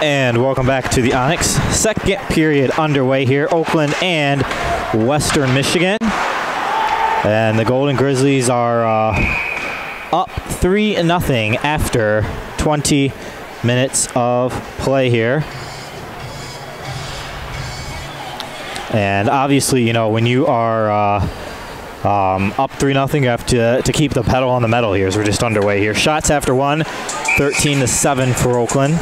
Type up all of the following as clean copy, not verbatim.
And welcome back to the Onyx. Second period underway here, Oakland and Western Michigan. And the Golden Grizzlies are up 3-0 after 20 minutes of play here. And obviously, you know, when you are up 3-0, you have to keep the pedal on the metal here as we're just underway here. Shots after one, 13-7 for Oakland.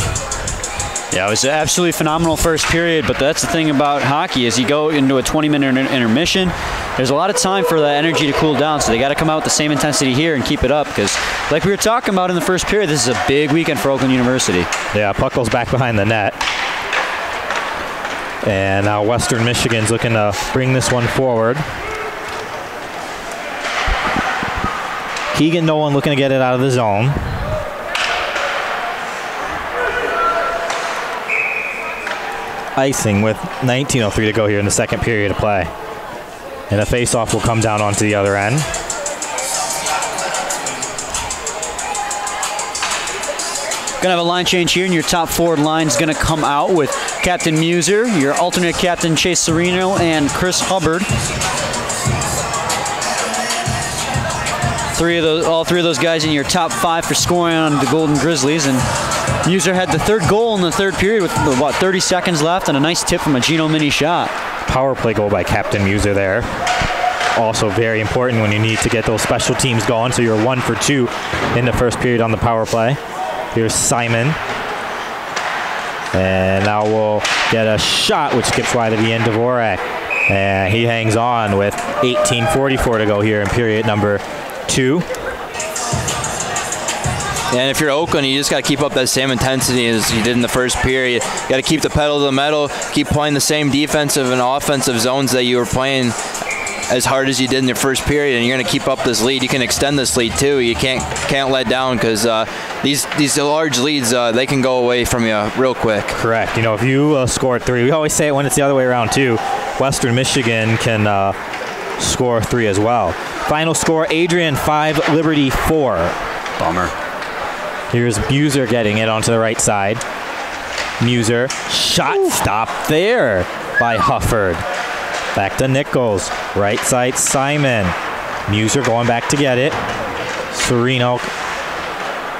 Yeah, it was an absolutely phenomenal first period, but that's the thing about hockey is you go into a 20-minute intermission, there's a lot of time for that energy to cool down, so they got to come out with the same intensity here and keep it up because, like we were talking about in the first period, this is a big weekend for Oakland University. Yeah, puck goes back behind the net. And now Western Michigan's looking to bring this one forward. Keegan Nolan looking to get it out of the zone. Icing with 19:03 to go here in the second period of play. And a face-off will come down onto the other end. Gonna have a line change here, and your top forward line is gonna come out with Captain Muser, your alternate captain Chase Sereno, and Chris Hubbard. All three of those guys in your top 5 for scoring on the Golden Grizzlies. And Muser had the third goal in the third period with about 30 seconds left and a nice tip from a Gino Mini shot. Power play goal by Captain Muser there. Also very important when you need to get those special teams going. So you're 1 for 2 in the first period on the power play. Here's Simon. And now we'll get a shot which skips wide of the end of Dvorak. And he hangs on with 18:44 to go here in period number 2. And if you're Oakland, you just got to keep up that same intensity as you did in the first period. You got to keep the pedal to the metal, keep playing the same defensive and offensive zones that you were playing as hard as you did in your first period, and you're going to keep up this lead. You can extend this lead too. You can't let down because these large leads they can go away from you real quick. Correct. You know, if you score 3, we always say it when it's the other way around too. Western Michigan can score 3 as well. Final score: Adrian 5, Liberty 4. Bummer. Here's Muser getting it onto the right side. Muser, shot stop there by Hufford. Back to Nichols, right side Simon. Muser going back to get it. Sereno.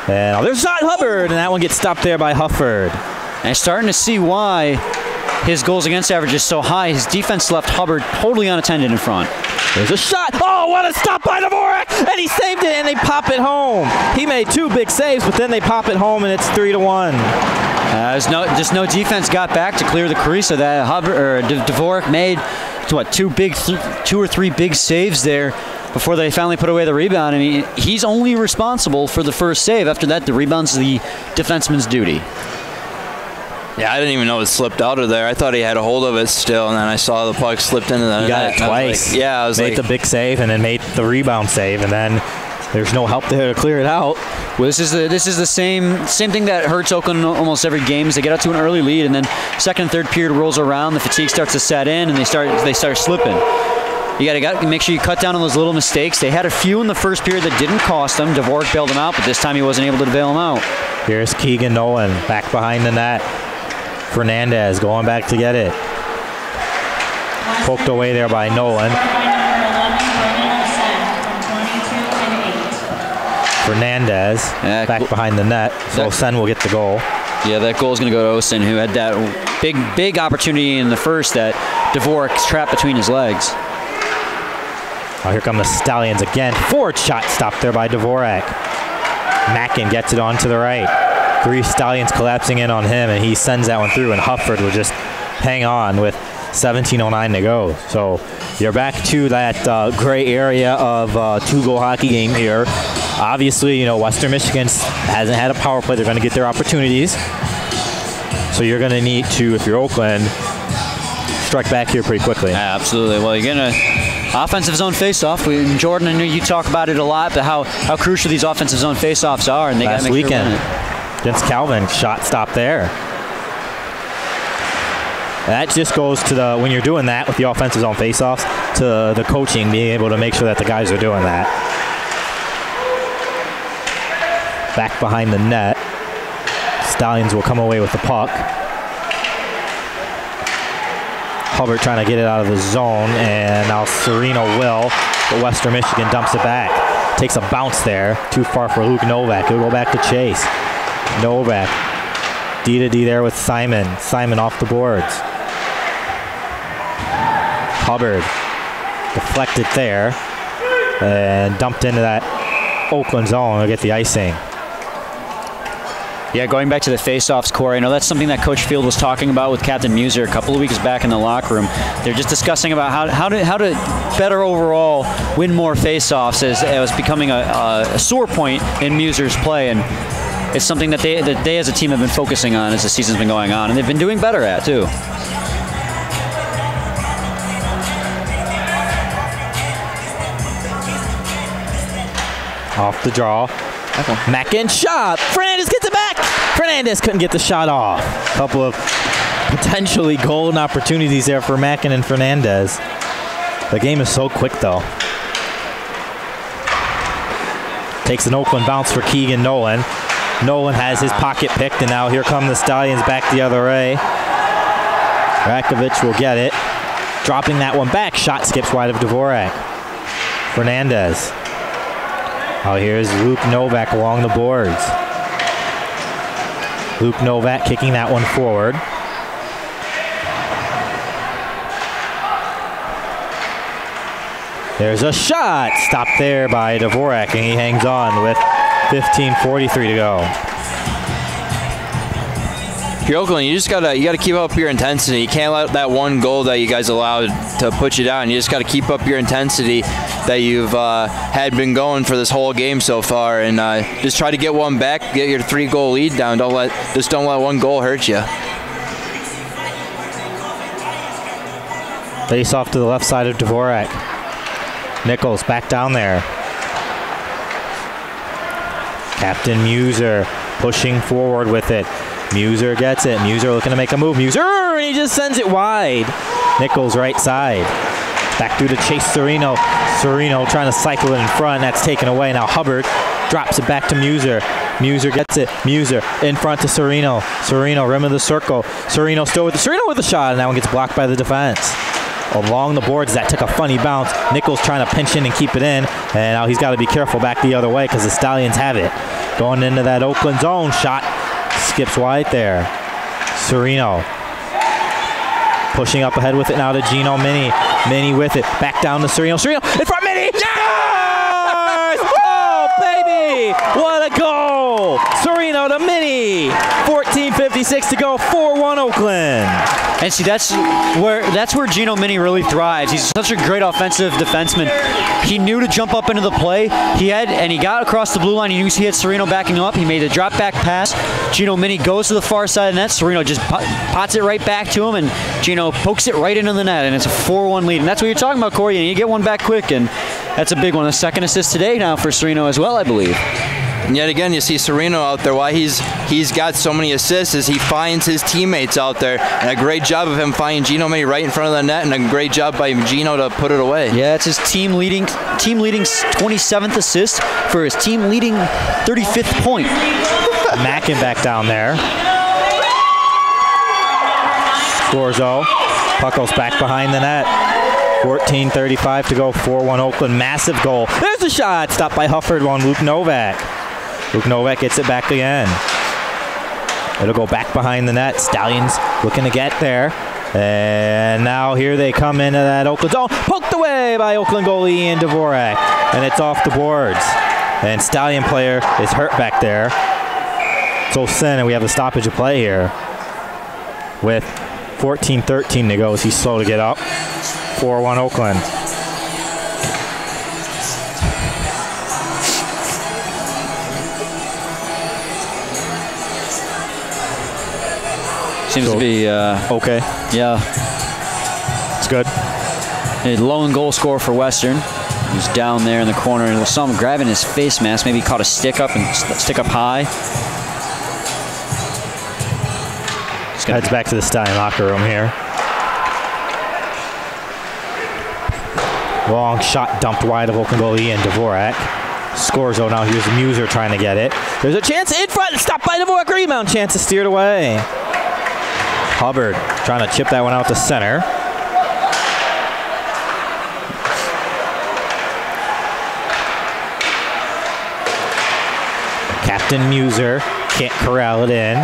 And there's shot Hubbard, and that one gets stopped there by Hufford. And starting to see why his goals against average is so high. His defense left Hubbard totally unattended in front. There's a shot. Oh, what a stop by Dvorak! And he saved it, and they pop it home. He made 2 big saves, but then they pop it home, and it's 3-1. Just no defense got back to clear the crease, so that Dvorak made what 2 or 3 big saves there before they finally put away the rebound. I mean, he's only responsible for the first save. After that, the rebound's the defenseman's duty. Yeah, I didn't even know it slipped out of there. I thought he had a hold of it still, and then I saw the puck slipped into the net. He got it twice. Like, yeah, I was made the big save and then made the rebound save, and then there's no help there to clear it out. Well, this is the same thing that hurts Oakland almost every game. Is they get out to an early lead, and then second and third period rolls around, the fatigue starts to set in, and they start slipping. You got to make sure you cut down on those little mistakes. They had a few in the first period that didn't cost them. Dvorak bailed them out, but this time he wasn't able to bail them out. Here's Keegan Nolan back behind the net. Fernandez going back to get it. Poked away there by Nolan. Fernandez back behind the net. So Osen will get the goal. Yeah, that goal is going to go to Osen, who had that big opportunity in the first that Dvorak's trapped between his legs. Oh, here come the Stallions again. Forward shot stopped there by Dvorak. Mackin gets it on to the right. 3 Stallions collapsing in on him, and he sends that one through, and Hufford will just hang on with 17:09 to go. So you're back to that gray area of 2-goal hockey game here. Obviously, you know, Western Michigan hasn't had a power play. They're going to get their opportunities. So you're going to need to, if you're Oakland, strike back here pretty quickly. Yeah, absolutely. Well, you're going to offensive zone faceoff. Jordan, I know you talk about it a lot, but how crucial these offensive zone faceoffs are, and they got to make sure weekend against Calvin, shot stop there. That just goes to the, when you're doing that with the offensive zone faceoffs, to the coaching being able to make sure that the guys are doing that. Back behind the net. Stallions will come away with the puck. Hubbard trying to get it out of the zone, and now Serino will, but Western Michigan dumps it back. Takes a bounce there, too far for Luke Novak. He'll go back to Chase. Novak, D to D there with Simon. Simon off the boards. Hubbard deflected there and dumped into that Oakland zone to get the icing. Yeah, going back to the face-offs, Corey, I know that's something that Coach Field was talking about with Captain Muser a couple of weeks back in the locker room. They're just discussing about how to better overall win more face-offs as it was becoming a sore point in Muser's play, and it's something that they as a team have been focusing on as the season's been going on, and they've been doing better at too. Off the draw. Mackin shot. Fernandez gets it back. Fernandez couldn't get the shot off. A couple of potentially golden opportunities there for Mackin and Fernandez. The game is so quick though. Takes an Oakland bounce for Keegan Nolan. Nolan has his pocket picked, and now here come the Stallions back the other way. Rakovic will get it. Dropping that one back. Shot skips wide of Dvorak. Fernandez. Oh, here's Luke Novak along the boards. Luke Novak kicking that one forward. There's a shot. Stopped there by Dvorak, and he hangs on with 15:43 to go. If you're Oakland, you gotta keep up your intensity. You can't let that one goal that you guys allowed to put you down. You just gotta keep up your intensity that you've had been going for this whole game so far, and just try to get one back, get your 3-goal lead down. Don't let one goal hurt you. Face off to the left side of Dvorak. Nichols back down there. Captain Muser pushing forward with it. Muser gets it. Muser looking to make a move. Muser, and he just sends it wide. Nichols right side. Back through to Chase Serino. Serino trying to cycle it in front. That's taken away. Now Hubbard drops it back to Muser. Muser gets it. Muser in front to Serino. Serino, rim of the circle. Serino still with the shot, and that one gets blocked by the defense. Along the boards, that took a funny bounce. Nichols trying to pinch in and keep it in, and now he's got to be careful back the other way because the Stallions have it. Going into that Oakland zone. Shot skips wide there. Serino pushing up ahead with it now to Gino Mini. Mini with it. Back down to Serino. Serino in front. Mini. Yes! Oh, baby! What a goal! Serino to Mini. 14:56 to go. 4-1 Oakland. And see, that's where Gino Mini really thrives. He's such a great offensive defenseman. He knew to jump up into the play. He got across the blue line. He knew he had Serino backing him up. He made a drop back pass. Gino Mini goes to the far side of the net. Serino just pots it right back to him, and Gino pokes it right into the net, and it's a 4-1 lead. And that's what you're talking about, Corey. And you get one back quick, and that's a big one. A second assist today now for Serino as well, I believe. And yet again, you see Serino out there. Why he's got so many assists is he finds his teammates out there, and a great job of him finding Gino Mini right in front of the net, and a great job by Gino to put it away. Yeah, it's his team leading 27th assist for his team leading 35th point. Mackin back down there. Scorzo. Puck goes back behind the net. 14:35 to go. 4-1 Oakland. Massive goal. There's a shot. Stopped by Hufford on Luke Novak. Luke Novak gets it back again. It'll go back behind the net. Stallions looking to get there. And now here they come into that Oakland zone. Poked away by Oakland goalie Ian Dvorak. And it's off the boards. And Stallion player is hurt back there. It's Olsen, and we have a stoppage of play here. With 14:13 to go as he's slow to get up. 4-1 Oakland. Seems to be okay. Yeah. It's good. A lone goal scorer for Western. He's down there in the corner, and we saw him grabbing his face mask. Maybe he caught a stick up and stick up high. Heads back to the Stallion locker room here. Long shot dumped wide of Oakland goalie and Dvorak. Scorzo now. Here's Muser trying to get it. There's a chance in front. Stopped by Dvorak. Rebound. Chance is steered away. Hubbard trying to chip that one out to center. Captain Muser can't corral it in.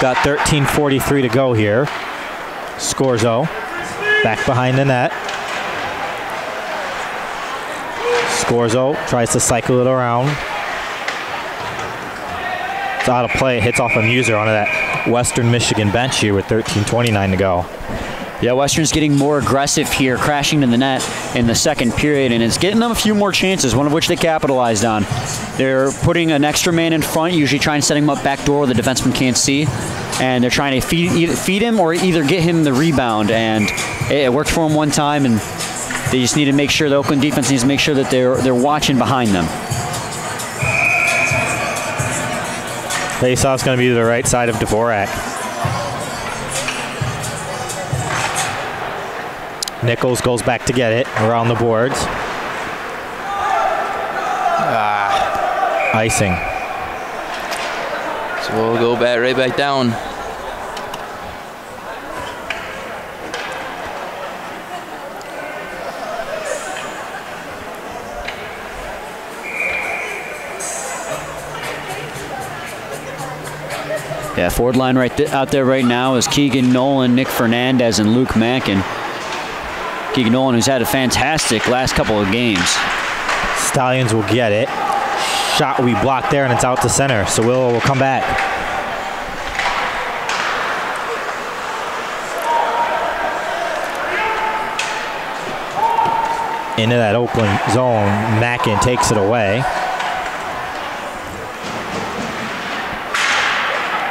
Got 13:43 to go here. Scorzo back behind the net. Scorzo tries to cycle it around. It's out of play. It hits off a Muser onto that Western Michigan bench here with 13:29 to go. Yeah, Western's getting more aggressive here, crashing to the net in the second period, and it's getting them a few more chances, one of which they capitalized on. They're putting an extra man in front, usually trying to set him up backdoor where the defenseman can't see, and they're trying to feed him or either get him the rebound, and it worked for him one time, and they just need to make sure, the Oakland defense needs to make sure that they're watching behind them. Faceoff's going to be to the right side of Dvorak. Nichols goes back to get it around the boards. Icing. So we'll go back right back down. Yeah, forward line out there right now is Keegan Nolan, Nick Fernandez, and Luke Mackin. Keegan Nolan, who's had a fantastic last couple of games. Stallions will get it. Shot will be blocked there, and it's out to center. So we'll come back. Into that Oakland zone, Mackin takes it away.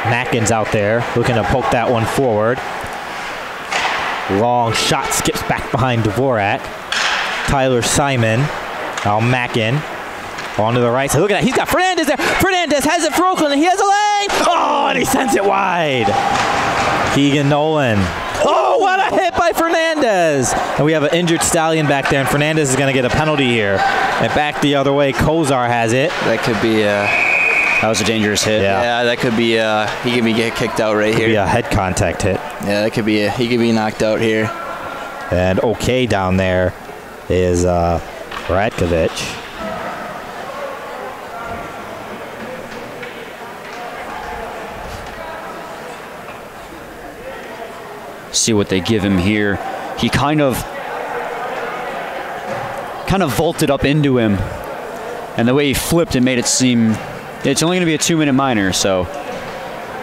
Mackin's out there looking to poke that one forward. Long shot skips back behind Dvorak. Tyler Simon. Now Mackin on to the right side. Look at that. He's got Fernandez there. Fernandez has it for Oakland, and he has a lane. Oh, and he sends it wide. Keegan Nolan. Oh, what a hit by Fernandez. And we have an injured Stallion back there, and Fernandez is going to get a penalty here. And back the other way, Kozar has it. That could be that was a dangerous hit. Yeah, that could be he could be get kicked out right here. Be a head contact hit. Yeah, that could be he could be knocked out here. And okay down there is Radkovic. See what they give him here. He kind of vaulted up into him, and the way he flipped, it made it seem it's only going to be a 2-minute minor, so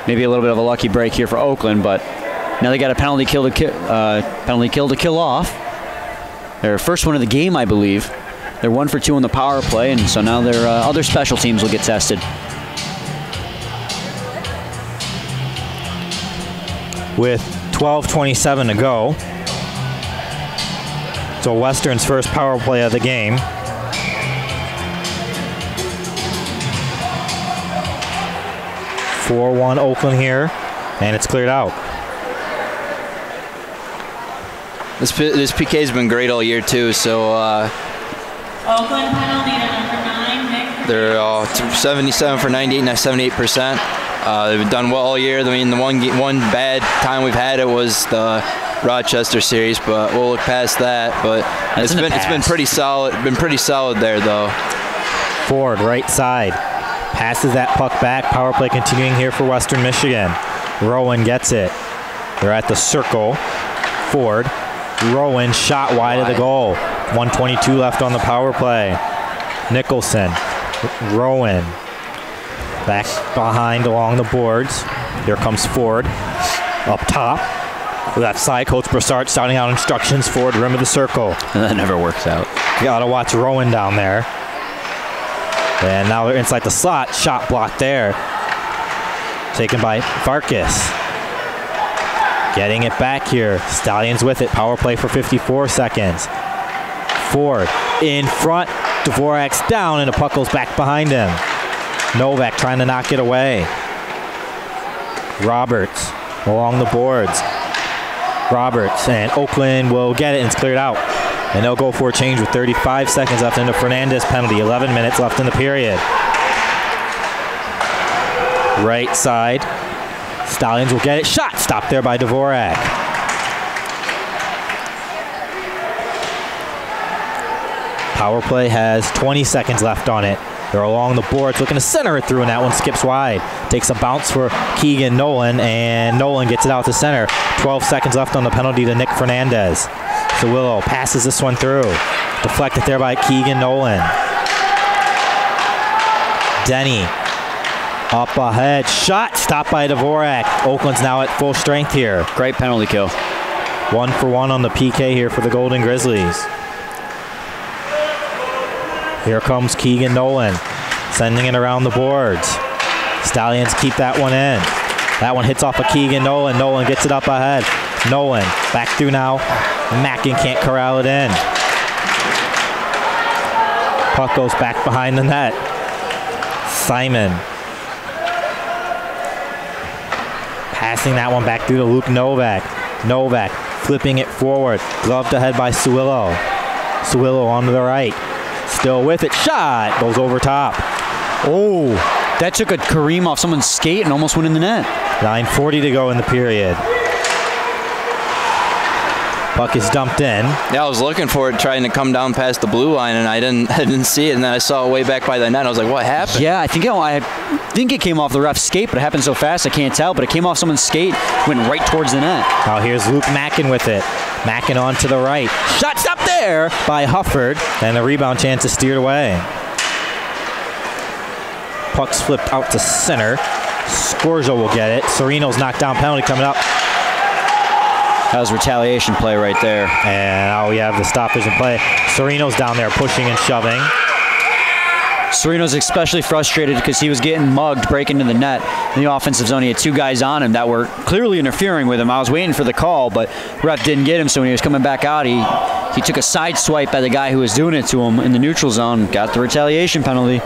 maybe a little bit of a lucky break here for Oakland. But now they got a penalty kill to kill off. Their first one of the game, I believe. They're 1 for 2 on the power play, and so now their other special teams will get tested. With 12:27 to go. So Western's first power play of the game. (4-1) Oakland here, and it's cleared out. This PK's been great all year too. So Oakland penalty to number 9, Nick. they're 77 for 98, and 78%. They've done well all year. I mean, the one bad time we've had it was the Rochester series, but we'll look past that. But it's been pretty solid. Been pretty solid there though. Ford, right side. Passes that puck back. Power play continuing here for Western Michigan. Rowan gets it. They're at the circle. Ford. Rowan shot wide of the goal. 1:22 left on the power play. Nicholson. Rowan. Back behind along the boards. Here comes Ford. Up top. Left side. Coach Broussard starting out instructions. Ford, rim of the circle. That never works out. Gotta watch Rowan down there. And now they're inside the slot. Shot blocked there. Taken by Farkas. Getting it back here. Stallions with it. Power play for 54 seconds. Ford in front. Dvorak's down, and the puck goes back behind him. Novak trying to knock it away. Roberts along the boards. Roberts, and Oakland will get it, and it's cleared out. And they'll go for a change with 35 seconds left into Fernandez penalty. 11 minutes left in the period. Right side. Stallions will get it. Shot stopped there by Dvorak. Power play has 20 seconds left on it. They're along the boards, looking to center it through, and that one skips wide. Takes a bounce for Keegan Nolan, and Nolan gets it out to center. 12 seconds left on the penalty to Nick Fernandez. Sawillo passes this one through. Deflected there by Keegan Nolan. Denny up ahead. Shot stopped by Dvorak. Oakland's now at full strength here. Great penalty kill. 1 for 1 on the PK here for the Golden Grizzlies. Here comes Keegan Nolan, sending it around the boards. Stallions keep that one in. That one hits off of Keegan Nolan. Nolan gets it up ahead. Nolan back through now. Mackin can't corral it in. Puck goes back behind the net. Simon passing that one back through to Luke Novak. Novak flipping it forward. Gloved ahead by Sawillo. Sawillo on to the right. Still with it. Shot goes over top. Oh, that took a Kareem off someone's skate and almost went in the net. 9:40 to go in the period. Puck is dumped in. Yeah, I was looking for it, trying to come down past the blue line, and I didn't see it. And then I saw it way back by the net. I was like, "What happened?" Yeah, I think it came off the ref's skate, but it happened so fast I can't tell. But it came off someone's skate, went right towards the net. Now here's Luke Mackin with it. Mackin on to the right. Shot stopped there by Hufford, and the rebound chance is steered away. Puck's flipped out to center. Scorzo will get it. Sereno's knockdown penalty coming up. That was retaliation play right there. And now we have the stoppage in play. Sereno's down there pushing and shoving. Sereno's especially frustrated because he was getting mugged, breaking into the net. In the offensive zone, he had 2 guys on him that were clearly interfering with him. I was waiting for the call, but ref didn't get him, so when he was coming back out, he took a side swipe at the guy who was doing it to him in the neutral zone, got the retaliation penalty.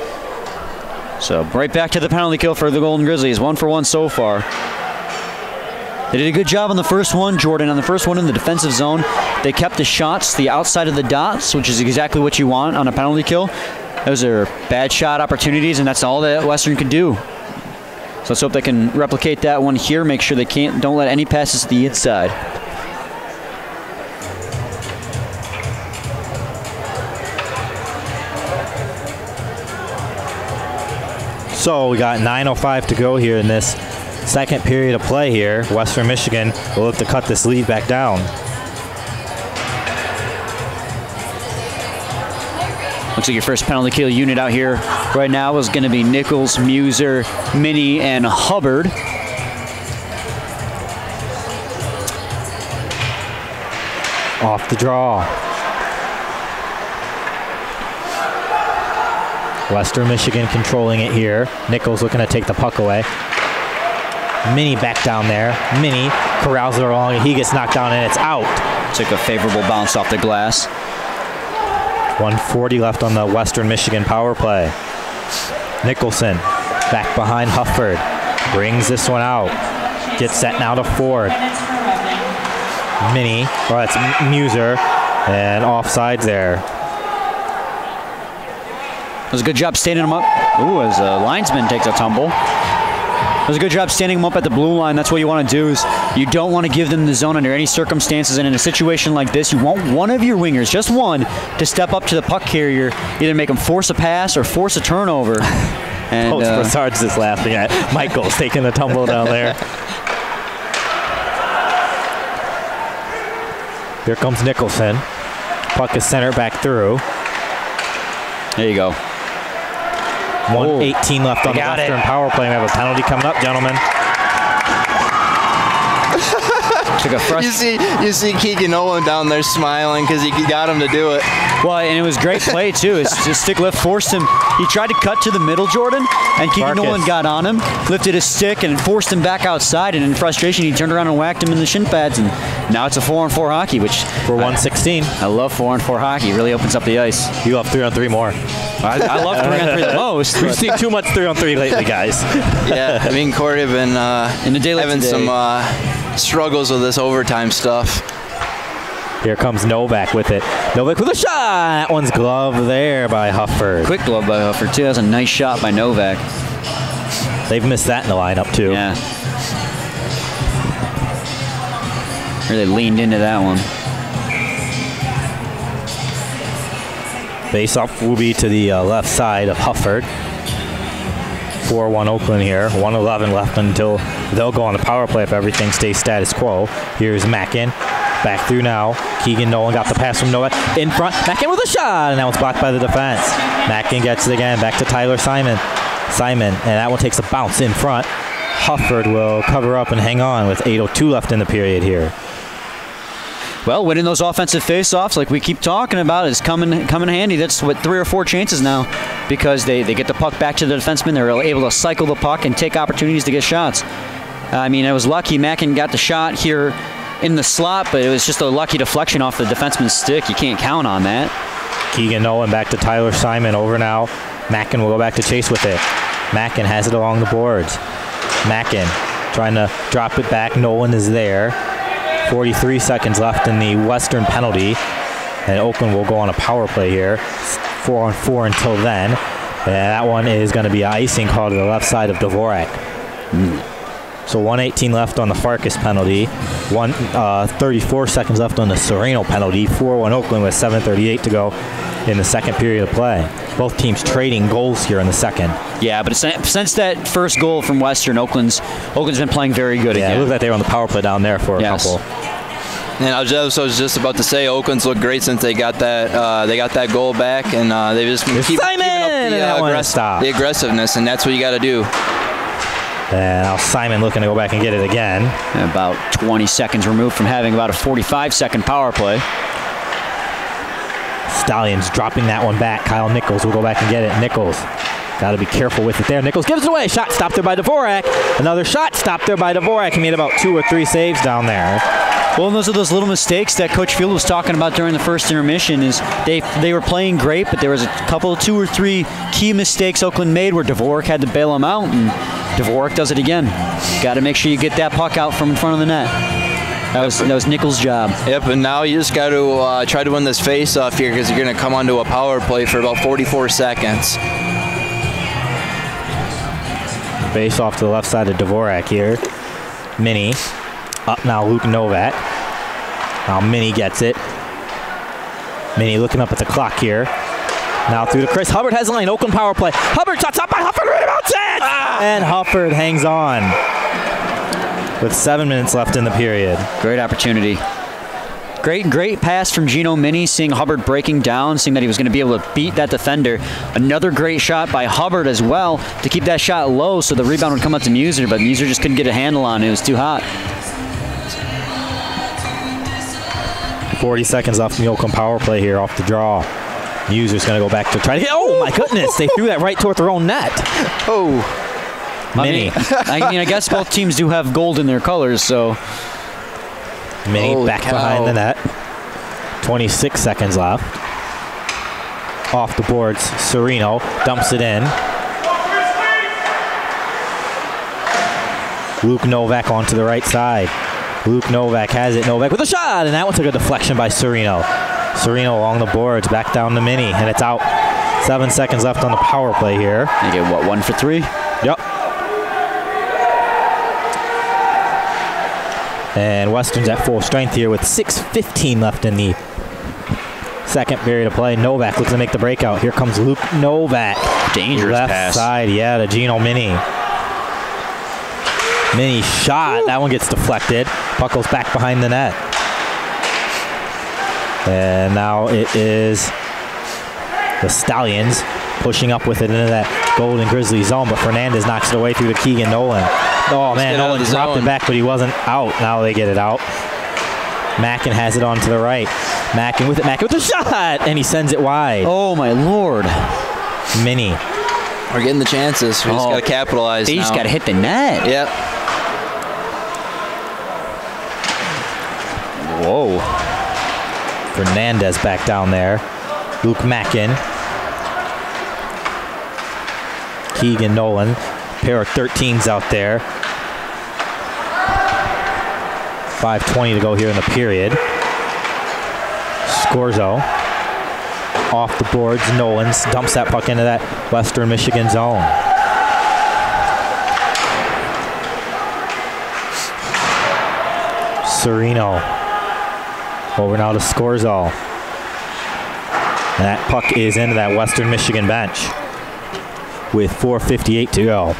So right back to the penalty kill for the Golden Grizzlies. 1 for 1 so far. They did a good job on the first one, Jordan. On the first one in the defensive zone, they kept the shots the outside of the dots, which is exactly what you want on a penalty kill. Those are bad shot opportunities, and that's all that Western can do. So let's hope they can replicate that one here. Make sure they don't let any passes to the inside. So we got 9:05 to go here in this second period of play here. Western Michigan will look to cut this lead back down. Looks like your first penalty kill unit out here right now is going to be Nichols, Muser, Minnie, and Hubbard. Off the draw. Western Michigan controlling it here. Nichols looking to take the puck away. Minnie back down there. Minnie corrals it along, and he gets knocked down, and it's out. Took a favorable bounce off the glass. 1:40 left on the Western Michigan power play. Nicholson back behind Hufford. Brings this one out. Gets set now to Ford. Minnie, well, that's Muser, and offsides there. It was a good job standing him up. Ooh, as a linesman takes a tumble. It was a good job standing him up at the blue line. That's what you want to do. Is you don't want to give them the zone under any circumstances. And in a situation like this, you want one of your wingers, just one, to step up to the puck carrier, either make him force a pass or force a turnover. And Coach Broussard's just laughing at Michael's taking a tumble down there. Here comes Nicholson. Puck is centered back through. There you go. 1:18 left on the Western power play. We have a penalty coming up, gentlemen. You see Keegan Nolan down there smiling because he got him to do it. Well, and it was great play too. His stick lift forced him. He tried to cut to the middle, Jordan, and Keegan Nolan got on him, lifted his stick, and forced him back outside. And in frustration, he turned around and whacked him in the shin pads. And now it's a 4-on-4 hockey, which for 116. I love 4-on-4 hockey. It really opens up the ice. You love 3-on-3 more. I love 3-on-3 the most. We've seen too much 3-on-3 lately, guys. Yeah, me and Corey have been in the day having some struggles with this overtime stuff. Here comes Novak with it. Novak with a shot. That one's gloved there by Hufford. Quick glove by Hufford, too. That's a nice shot by Novak. They've missed that in the lineup, too. Yeah. Really leaned into that one. Face-off will be to the left side of Hufford. 4-1 Oakland here. 1:11 left until they'll go on the power play if everything stays status quo. Here's Mackin. Back through now. Keegan Nolan got the pass from Novak. In front. Mackin with a shot. And that one's blocked by the defense. Mackin gets it again. Back to Tyler Simon. And that one takes a bounce in front. Hufford will cover up and hang on with 8:02 left in the period here. Well, winning those offensive face-offs, like we keep talking about, is coming handy. That's what 3 or 4 chances now, because they get the puck back to the defenseman. They're able to cycle the puck and take opportunities to get shots. I mean, it was lucky Mackin got the shot here in the slot, but it was just a lucky deflection off the defenseman's stick. You can't count on that. Keegan Nolan back to Tyler Simon. Over now. Mackin will go back to chase with it. Mackin has it along the boards. Mackin trying to drop it back. Nolan is there. 43 seconds left in the Western penalty, and Oakland will go on a power play here. 4-on-4 until then, and that one is going to be icing called to the left side of Dvorak. So 1:18 left on the Farkas penalty, 34 seconds left on the Sereno penalty. 4-1 Oakland with 7:38 to go in the second period of play. Both teams trading goals here in the second. Yeah, but since that first goal from Western, Oakland's been playing very good again. Yeah, it looked like they were on the power play down there for a couple. And I was just about to say, Oakland's looked great since they got that goal back, and they just keep keeping up the aggressiveness, and that's what you got to do. And now Simon looking to go back and get it again. About 20 seconds removed from having about a 45-second power play. Stallions dropping that one back. Kyle Nichols will go back and get it. Nichols got to be careful with it there. Nichols gives it away. Shot stopped there by Dvorak. Another shot stopped there by Dvorak. He made about 2 or 3 saves down there. Well, and those are those little mistakes that Coach Field was talking about during the first intermission. Is they were playing great, but there was a couple, 2 or 3 key mistakes Oakland made where Dvorak had to bail them out, and Dvorak does it again. Got to make sure you get that puck out from in front of the net. That was Nichols' job. Yep, and now you just got to try to win this face-off here, because you're going to come onto a power play for about 44 seconds. Face off to the left side of Dvorak here. Mini. Up now, Luke Novak. Now Mini gets it. Mini looking up at the clock here. Now through to Chris. Hubbard has the lane. Oakland power play. Hubbard shots up by Hufford. Rebounds it! And Hufford hangs on with 7 minutes left in the period. Great opportunity. Great pass from Gino Mini, seeing Hubbard breaking down, seeing that he was going to be able to beat that defender. Another great shot by Hubbard as well to keep that shot low so the rebound would come up to Muser, but Muser just couldn't get a handle on it. It was too hot. 40 seconds left in the Oakland power play here off the draw. Muser's going to go back to try to get. Oh, my goodness. They threw that right toward their own net. Oh. Mini. I guess both teams do have gold in their colors, so. Mini back behind the net. 26 seconds left. Off the boards, Sereno dumps it in. Luke Novak onto the right side. Luke Novak has it. Novak with a shot, and that one took a deflection by Sereno. Sereno along the boards, back down to Mini, and it's out. 7 seconds left on the power play here. They get, what, 1 for 3? Yep. And Western's at full strength here with 6:15 left in the second period of play. Novak looks to make the breakout. Here comes Luke Novak. Dangerous left pass. Side, yeah, to Gino Mini. Mini shot. That one gets deflected. Puck goes back behind the net. And now it is the Stallions pushing up with it into that Golden Grizzly zone, but Fernandez knocks it away through to Keegan Nolan. Oh, man, Nolan dropped it back, but he wasn't out. Now they get it out. Mackin has it on to the right. Mackin with it. Mackin with the shot, and he sends it wide. Oh, my Lord. Mini. We're getting the chances. We just got to capitalize now. They just got to hit the net. Yep. Whoa. Fernandez back down there. Luke Mackin. Keegan Nolan. Pair of 13s out there. 5:20 to go here in the period. Scorzo. Off the boards, Nolans dumps that puck into that Western Michigan zone. Serino. Over now to Scorzo. And that puck is into that Western Michigan bench with 4:58 to go.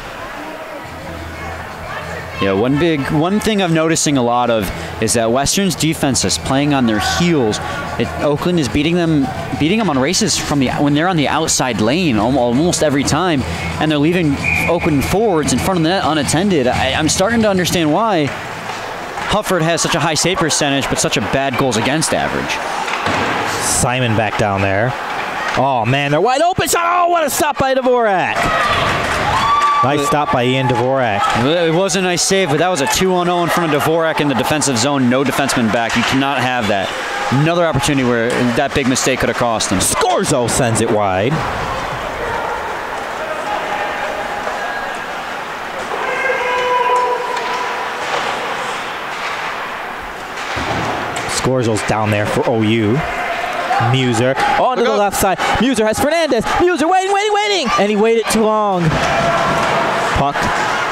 Yeah, one thing I'm noticing a lot of is that Western's defense is playing on their heels. Oakland is beating them on races when they're on the outside lane almost every time, and they're leaving Oakland forwards in front of the net unattended. I'm starting to understand why Hufford has such a high save percentage but such a bad goals against average. Simon back down there. Oh man, they're wide open shot. Oh, what a stop by Dvorak. Nice stop by Ian Dvorak. It was a nice save, but that was a 2-on-0 in front of Dvorak in the defensive zone. No defenseman back. You cannot have that. Another opportunity where that big mistake could have cost him. Scorzo sends it wide. Scorzo's down there for OU. Muser on to the left side. Muser has Fernandez. Muser waiting. And he waited too long. Puck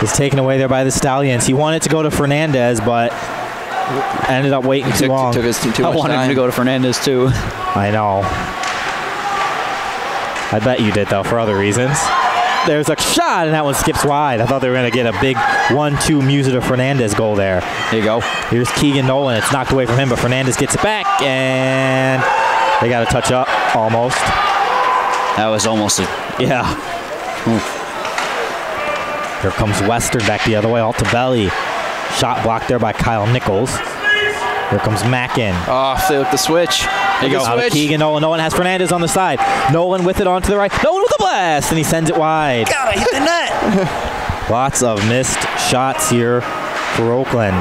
is taken away there by the Stallions. He wanted to go to Fernandez, but ended up waiting too long. Took us too much I wanted him to go to Fernandez too. I know. I bet you did though, for other reasons. There's a shot, and that one skips wide. I thought they were going to get a big 1-2 Muser to Fernandez goal there. There you go. Here's Keegan Nolan. It's knocked away from him, but Fernandez gets it back, and they got a touch up, almost. That was almost a... Yeah. Here comes Western back the other way, Altobelli. Shot blocked there by Kyle Nichols. Here comes Mackin. Oh, they look the switch. There you go. Out of Keegan Nolan. Nolan has Fernandez on the side. Nolan with it onto the right. Nolan with a blast, and he sends it wide. Gotta hit the net. Lots of missed shots here for Oakland.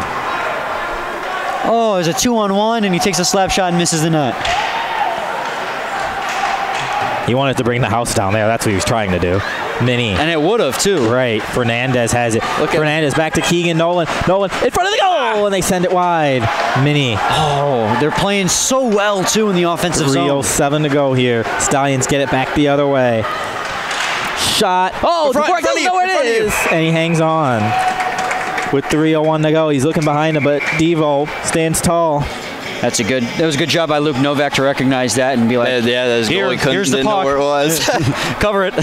Oh, there's a 2-on-1, and he takes a slap shot and misses the net. He wanted to bring the house down there. That's what he was trying to do. Mini. And it would have, too. Right. Fernandez has it. Fernandez back to Keegan Nolan. Nolan in front of the goal, and they send it wide. Mini. Oh, they're playing so well, too, in the offensive zone. 3:07 to go here. Stallions get it back the other way. Shot. Oh, Dvorak doesn't know where it is. And he hangs on. With 3:01 to go. He's looking behind him, but Devo stands tall. That was a good job by Luke Novak to recognize that and be like, yeah, that was goalie didn't know where it was. Cover it.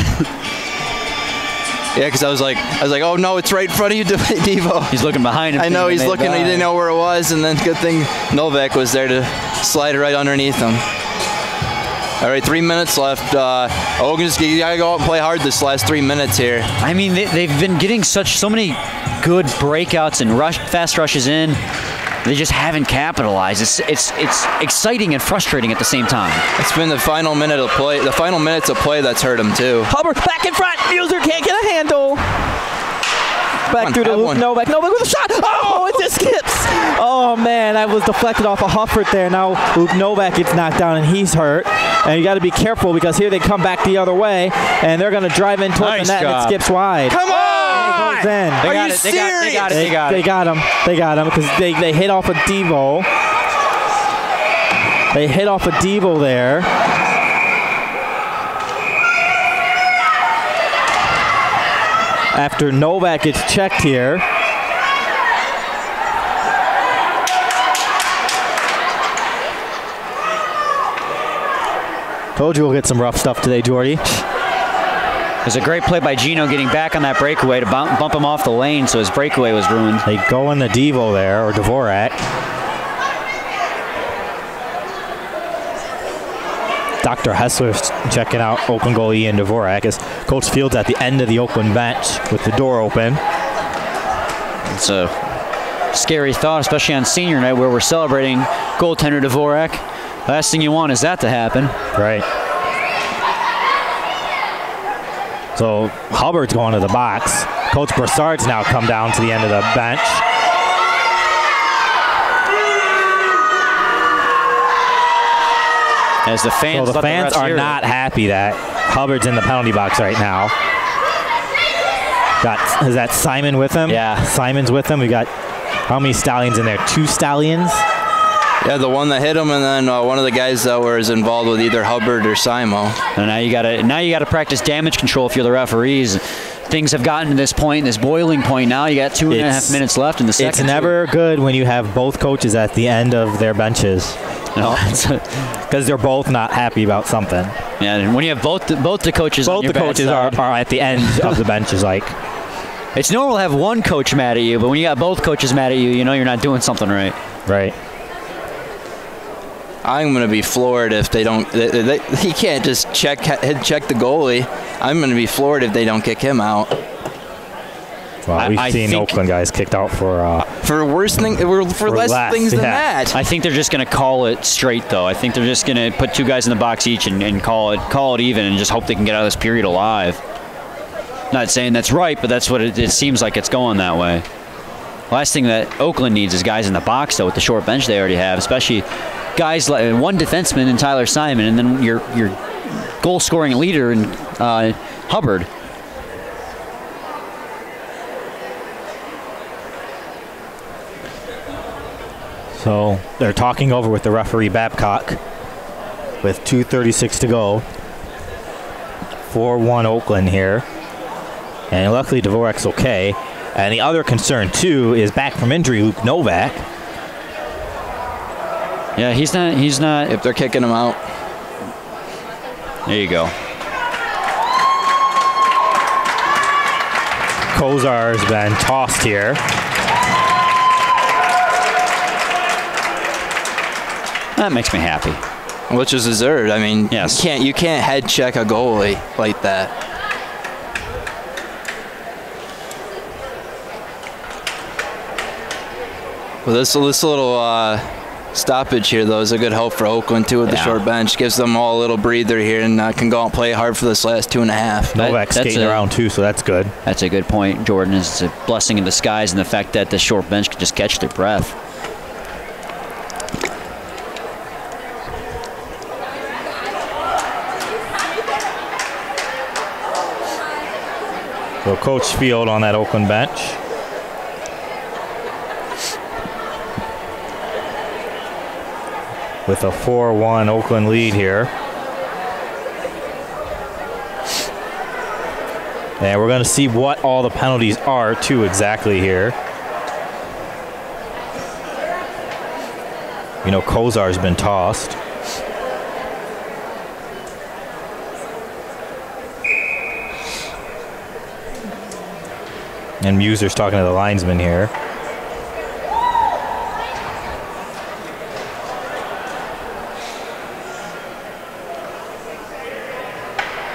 Yeah, because I was like, oh no, it's right in front of you, Devo. He's looking behind him. I know he's looking. He didn't know where it was, and then good thing Novak was there to slide it right underneath him. All right, 3 minutes left. Oakland's gotta go out and play hard this last 3 minutes here. I mean, they've been getting so many good breakouts and fast rushes in. They just haven't capitalized. It's exciting and frustrating at the same time. It's been the final minute of play, the final minutes of play that's hurt him too. Hubbard back in front. Muser can't get a handle. Back through to Luke Novak. Novak with a shot. Oh, it just skips. Oh man, that was deflected off of Hufford there. Now Luke Novak gets knocked down and he's hurt. And you got to be careful because here they come back the other way and they're going to drive in towards the net and it skips wide. Come on! It goes in. Are you serious? They got him because they hit off a Devo. They hit off a Devo there. After Novak gets checked here. Told you we'll get some rough stuff today, Jordy. There's a great play by Gino getting back on that breakaway to bump him off the lane, so his breakaway was ruined. They go in the Devo there, or Dvorak. Dr. Hessler's checking out Oakland goalie Ian Dvorak as Coach Fields at the end of the Oakland bench with the door open. It's a scary thought, especially on senior night where we're celebrating goaltender Dvorak. Last thing you want is that to happen. Right. So Hubbard's going to the box. Coach Broussard's now come down to the end of the bench. As the fans, so the fans are not happy that Hubbard's in the penalty box right now. Is that Simon with him? Yeah. Simon's with him. We got how many Stallions in there? 2 Stallions. Yeah, the one that hit him, and then one of the guys that was involved with either Hubbard or Simo. And now you gotta practice damage control if you're the referees. Things have gotten to this point, this boiling point now. You got 2.5 minutes left in the second. It's never good when you have both coaches at the end of their benches. No, because they're both not happy about something. Yeah, and when you have both the coaches, both the coaches are at the end of the benches. Like, it's normal to have one coach mad at you, but when you got both coaches mad at you, you know you're not doing something right. Right. I'm going to be floored if they don't. He can't just check the goalie. I'm going to be floored if they don't kick him out. Well, we've seen Oakland guys kicked out for less things than that. I think they're just going to call it straight, though. I think they're just going to put 2 guys in the box each and call it even, and just hope they can get out of this period alive. Not saying that's right, but that's what it seems like it's going that way. Last thing that Oakland needs is guys in the box, though, with the short bench they already have, especially guys like one defenseman in Tyler Simon, and then your goal-scoring leader in Hubbard. So they're talking over with the referee Babcock with 2:36 to go. 4-1 Oakland here. And luckily Dvorak's okay. And the other concern too is back from injury Luke Novak. Yeah, he's not if they're kicking him out. There you go. Kozar's been tossed here. That makes me happy. Which is deserved. I mean, yes. You can't head check a goalie like that. Well, this little stoppage here, though, is a good help for Oakland, too, with the short bench. Gives them all a little breather here and can go out and play hard for this last 2.5. Novak's skating around, too, so that's good. That's a good point, Jordan. It's a blessing in disguise in the fact that the short bench can just catch their breath. So Coach Field on that Oakland bench. With a 4-1 Oakland lead here. And we're going to see what all the penalties are, too, exactly here. You know, Kozar's been tossed. And Muser's talking to the linesman here.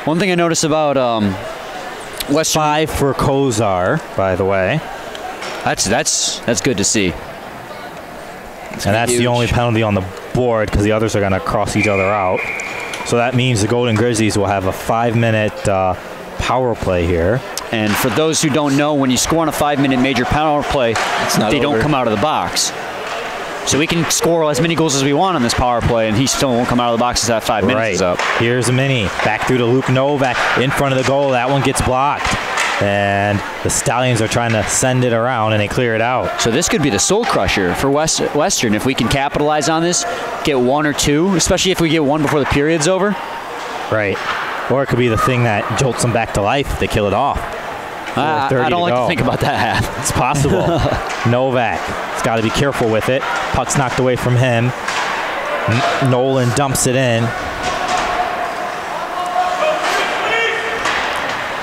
One thing I noticed about West 5 for Kozar, by the way. That's good to see. And that's huge. The only penalty on the board because the others are going to cross each other out. So that means the Golden Grizzlies will have a 5-minute power play here. And for those who don't know, when you score on a 5-minute major power play, they don't come out of the box. So we can score as many goals as we want on this power play, and he still won't come out of the box as that 5 minutes is up. Here's a mini. Back through to Luke Novak in front of the goal. That one gets blocked. And the Stallions are trying to send it around, and they clear it out. So this could be the soul crusher for Western. If we can capitalize on this, get 1 or 2, especially if we get 1 before the period's over. Right. Or it could be the thing that jolts them back to life if they kill it off. I don't like to think about that half. It's possible. Novak has got to be careful with it. Puck's knocked away from him. Nolan dumps it in.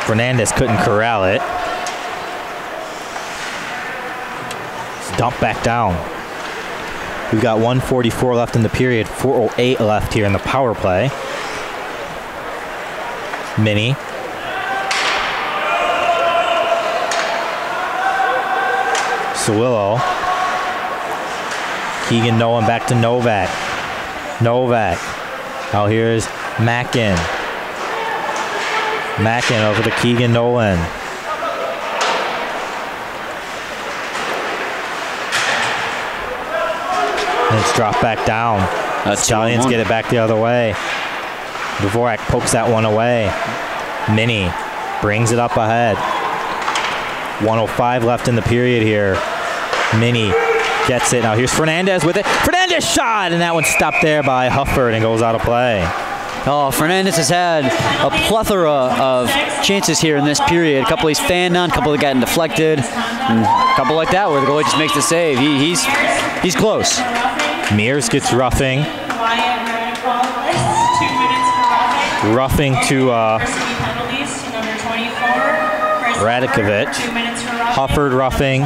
Fernandez couldn't corral it. It's dumped back down. We've got 1:44 left in the period, 4:08 left here in the power play. Mini. Sawillo. Keegan Nolan back to Novak. Novak. Now here's Mackin. Mackin over to Keegan Nolan. And it's dropped back down. Stallions get it back the other way. Dvorak pokes that one away. Mini brings it up ahead. 1:05 left in the period here. Mini Gets it. Now here's Fernandez with it. Fernandez shot, and that one stopped there by Hufford and goes out of play. Oh, Fernandez has had a plethora of chances here in this period. A couple he's fanned on, a couple that gotten deflected, and a couple like that where the goalie just makes the save. He's close. Mears gets roughing. Wyatt Radicoflis, 2 minutes for roughing. Roughing to Varsity penalties to number 24. Chris Radikovic. 2 minutes for roughing. Hufford roughing,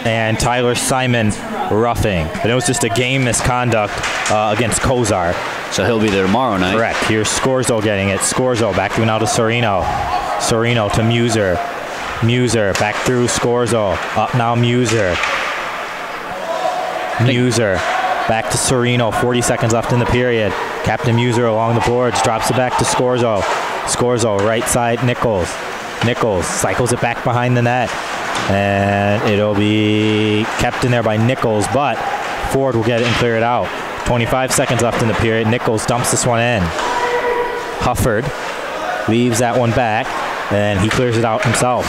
and Tyler Simon roughing. And it was just a game misconduct against Kozar. So he'll be there tomorrow night. Correct. Here's Scorzo getting it. Scorzo back through now to Serino. Serino to Muser. Muser back through Scorzo. Up now Muser. Muser back to Serino. 40 seconds left in the period. Captain Muser along the boards. Drops it back to Scorzo. Scorzo right side Nichols. Nichols cycles it back behind the net. And it'll be kept in there by Nichols, but Ford will get it and clear it out. 25 seconds left in the period. Nichols dumps this one in. Hufford leaves that one back, and he clears it out himself.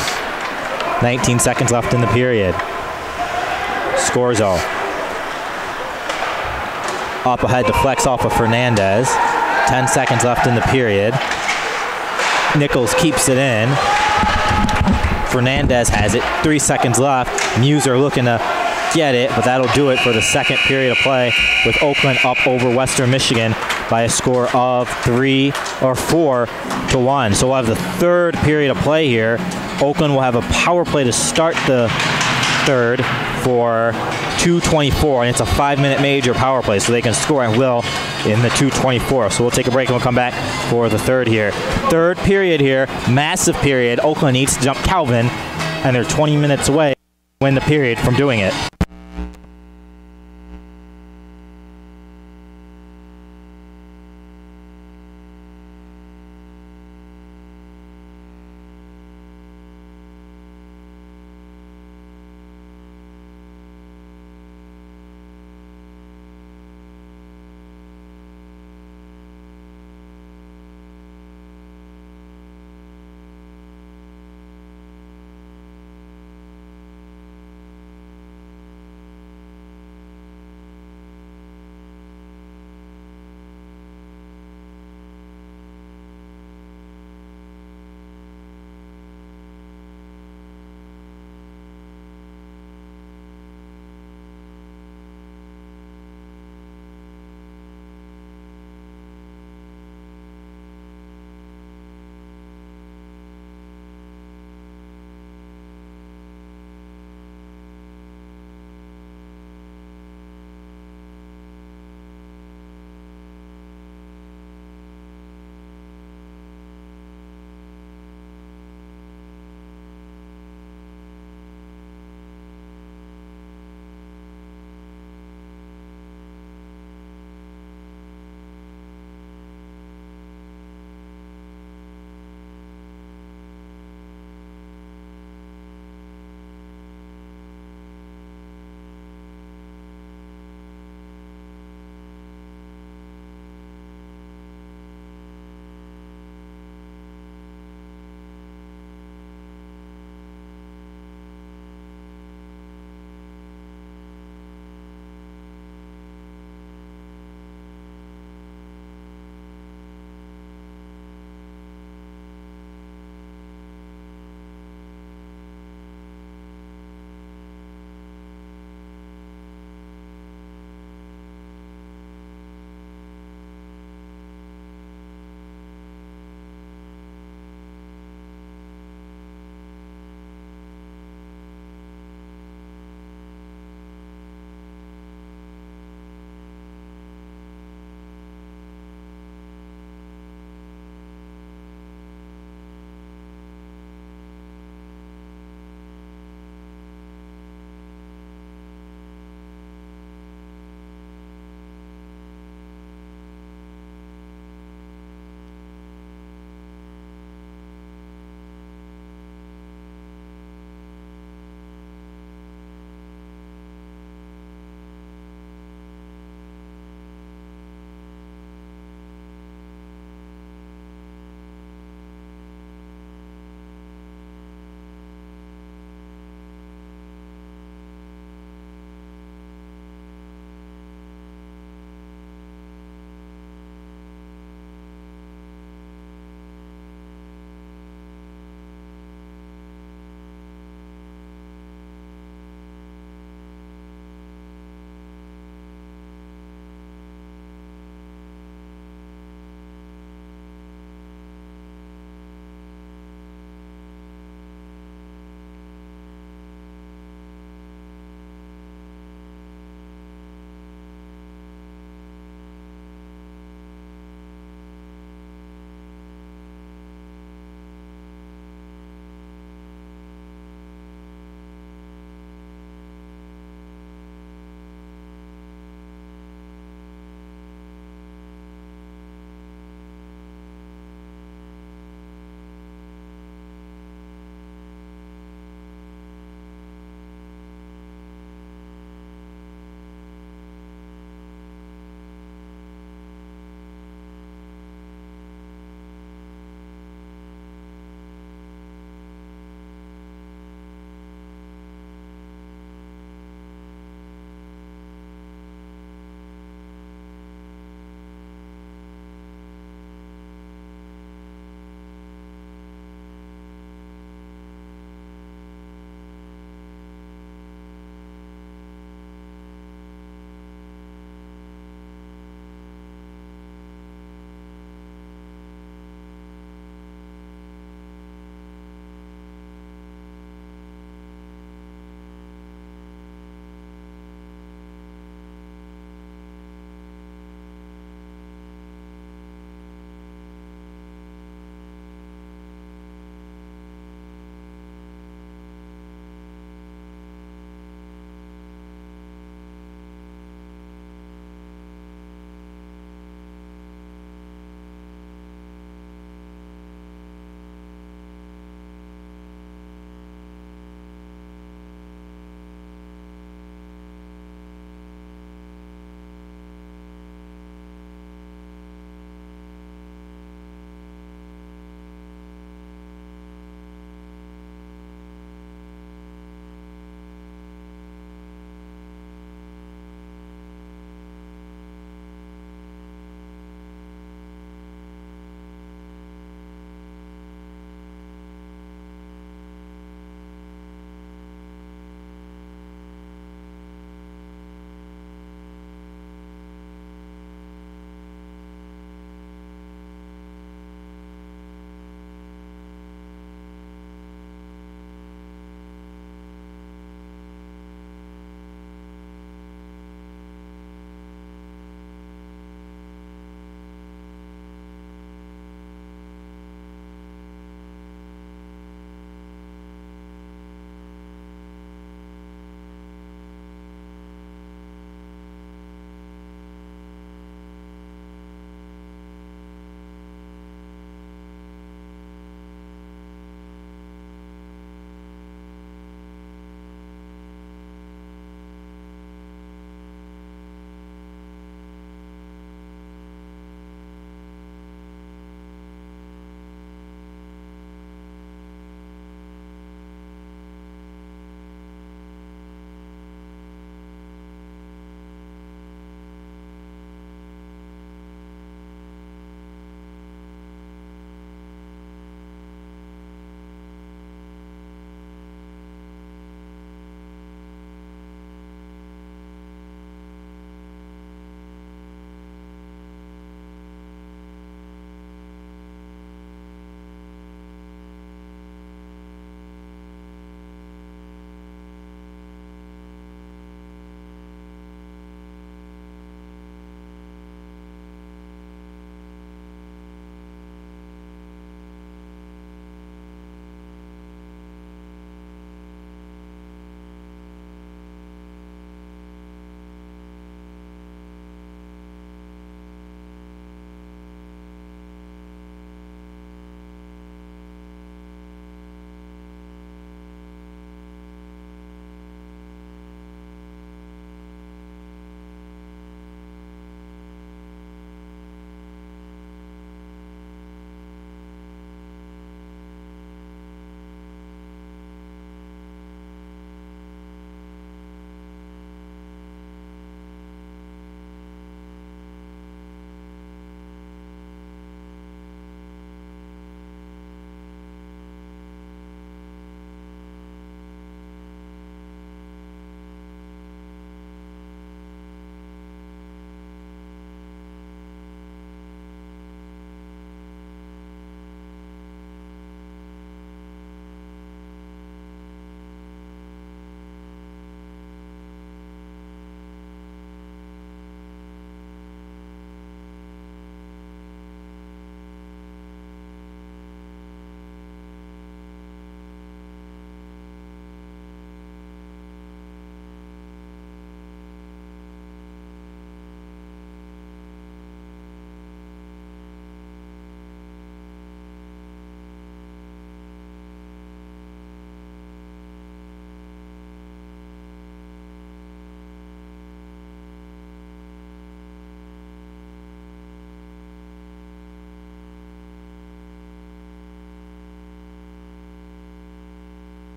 19 seconds left in the period. Scorzo up ahead, deflects off of Fernandez. 10 seconds left in the period. Nichols keeps it in. Fernandez has it. 3 seconds left. Muser looking to get it, but that'll do it for the second period of play, with Oakland up over Western Michigan by a score of 4-1. So we'll have the third period of play here. Oakland will have a power play to start the third for 2:24, and it's a 5-minute major power play, so they can score and will in the 2:24. So we'll take a break and we'll come back for the third here. Third period here, massive period. Oakland needs to jump Calvin, and they're 20 minutes away to win the period from doing it.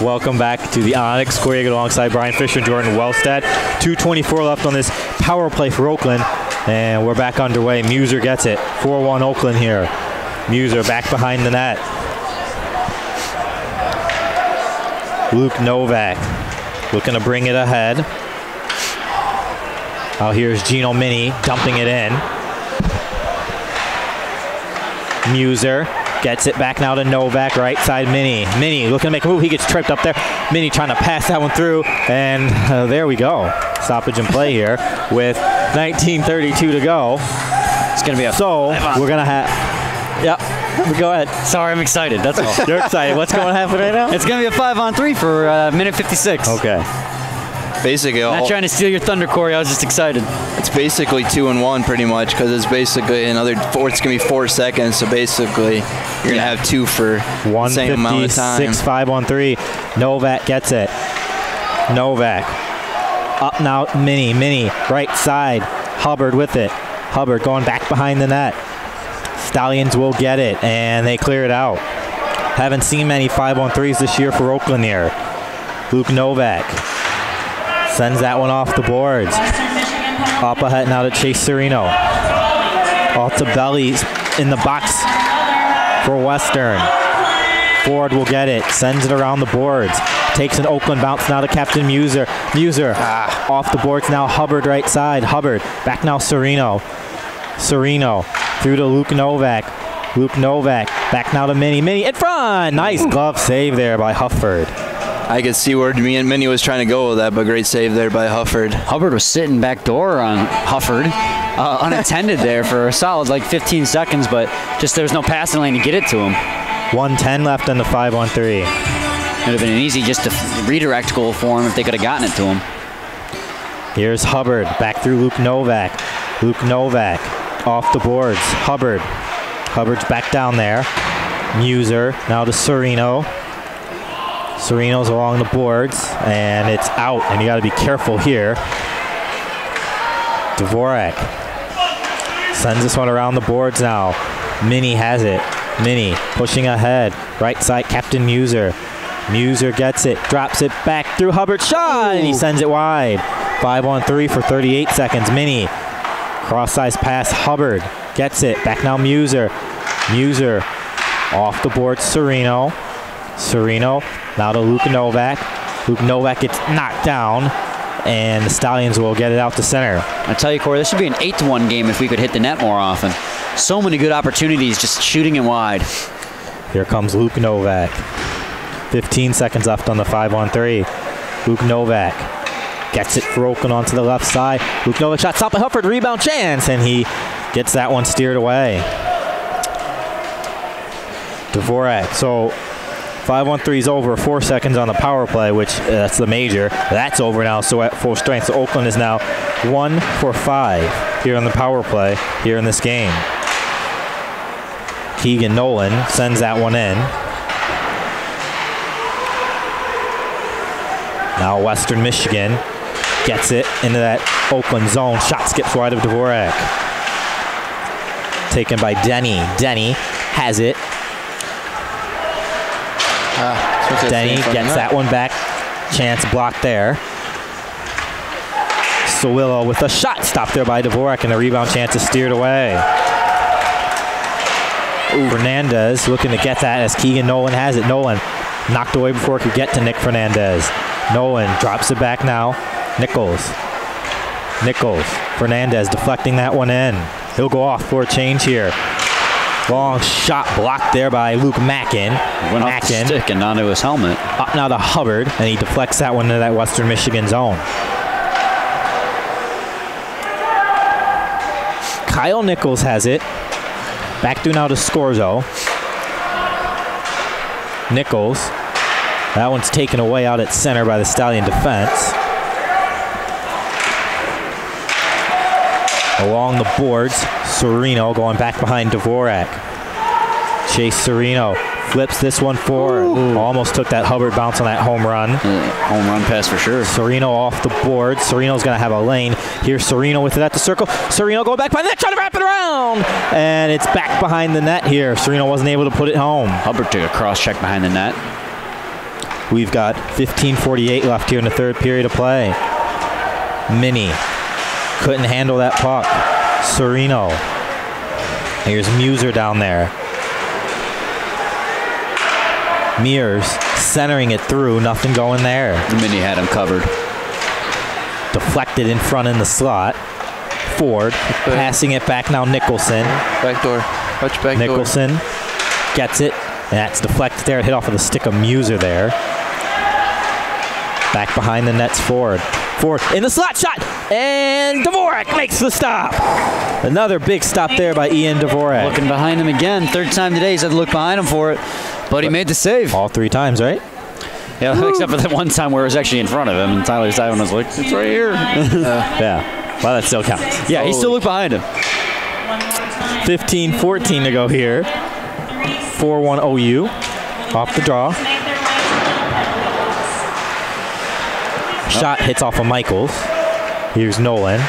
Welcome back to the Onyx. Corey Yeager alongside Brian Fisher and Jordan Wellstead. 2:24 left on this power play for Oakland, and we're back underway. Muser gets it. 4-1 Oakland here. Muser back behind the net. Luke Novak looking to bring it ahead. Out here's Gino Mini dumping it in. Muser gets it back now to Novak, right side Mini. Mini looking to make a move. He gets tripped up there. Mini trying to pass that one through, and there we go. Stoppage and play here with 19:32 to go. It's going to be a So we're going to have... Yep. Go ahead. Sorry, I'm excited. That's all. You're excited. What's going to happen right now? It's going to be a 5-on-3 for minute 56. Okay. Basically, Not trying to steal your thunder, Corey. I was just excited. it's basically 2-1 pretty much, because it's basically another four. It's gonna be 4 seconds. So basically, you're gonna have 2 for the same amount of time. 5-on-3. Novak gets it. Novak up now. Mini right side. Hubbard with it. Hubbard going back behind the net. Stallions will get it, and they clear it out. Haven't seen many 5-on-3s this year for Oakland here. Luke Novak sends that one off the boards. Up ahead now to Chase Serino. Altabelli's in the box for Western. Ford will get it, sends it around the boards. Takes an Oakland bounce now to Captain Muser. Muser off the boards now. Hubbard right side. Hubbard back now. Serino through to Luke Novak. Luke Novak back now to Mini in front. Nice glove save there by Hufford. I could see where Minnie was trying to go with that, but great save there by Hufford. Hubbard was sitting back door on Hufford, unattended there for a solid like 15 seconds, but just there was no passing lane to get it to him. 1:10 left in the 5-on-3. It would have been easy just to redirect goal for him if they could have gotten it to him. Here's Hubbard back through Luke Novak. Luke Novak off the boards. Hubbard's back down there. Muser now to Serino. Serino's along the boards, and it's out, and you got to be careful here. Dvorak sends this one around the boards now. Mini has it. Mini pushing ahead. Right side, Captain Muser. Muser gets it, drops it back through Hubbard's shot, and he sends it wide. 5-on-3 for 38 seconds. Mini cross-size pass. Hubbard gets it. Back now Muser. Muser off the board. Serino now to Luke Novak. Luke Novak gets knocked down, and the Stallions will get it out to center. I tell you, Corey, this should be an 8-1 game if we could hit the net more often. So many good opportunities just shooting it wide. Here comes Luke Novak. 15 seconds left on the 5-on-3. Luke Novak gets it for Oakland onto the left side. Luke Novak shot stop by Hufford, rebound chance, and he gets that one steered away. Dvorak. So 5-on-3 is over. 4 seconds on the power play, which that's the major. That's over now, so at full strength. So Oakland is now 1 for 5 here on the power play here in this game. Keegan Nolan sends that one in. Now Western Michigan gets it into that Oakland zone. Shot skips wide of Dvorak. Taken by Denny. Denny has it. Denny gets that one back. Chance blocked there. Sawillo with a shot stopped there by Dvorak, and the rebound chance is steered away. Fernandez looking to get that as Keegan Nolan has it. Nolan knocked away before it could get to Nick Fernandez. Nolan drops it back now. Nichols. Fernandez deflecting that one in. He'll go off for a change here. Long shot blocked there by Luke Mackin. Went off the stick and onto his helmet. Up now to Hubbard, and he deflects that one into that Western Michigan zone. Kyle Nichols has it. Back through now to Scorzo. Nichols. That one's taken away out at center by the Stallion defense. Along the boards, Serino going back behind Dvorak. Chase Serino flips this one forward. Almost took that Hubbard bounce on that home run. Home run pass for sure. Serino off the board. Serino's going to have a lane. Here's Serino with it at the circle. Serino going back behind the net, trying to wrap it around. And it's back behind the net here. Serino wasn't able to put it home. Hubbard took a cross check behind the net. We've got 15:48 left here in the third period of play. Mini couldn't handle that puck. Sereno. Here's Muser down there. Mears centering it through, nothing going there. Mini had him covered. Deflected in front in the slot. Ford passing it back now. Nicholson. Back door. Touch back Nicholson door. Gets it. And that's deflected there. Hit off of the stick of Muser there. Back behind the nets, Ford. Ford in the slot shot. And Dvorak makes the stop. Another big stop there by Ian Dvorak. Looking behind him again. Third time today he's had to look behind him for it. But he made the save. All 3 times, right? Yeah, except for that one time where it was actually in front of him. And Tyler Simon was like, it's right here. Yeah. Well, that still counts. Yeah, he still looked behind him. 15:14 to go here. 4-1 OU. Off the draw. Shot hits off of Michaels. Here's Nolan.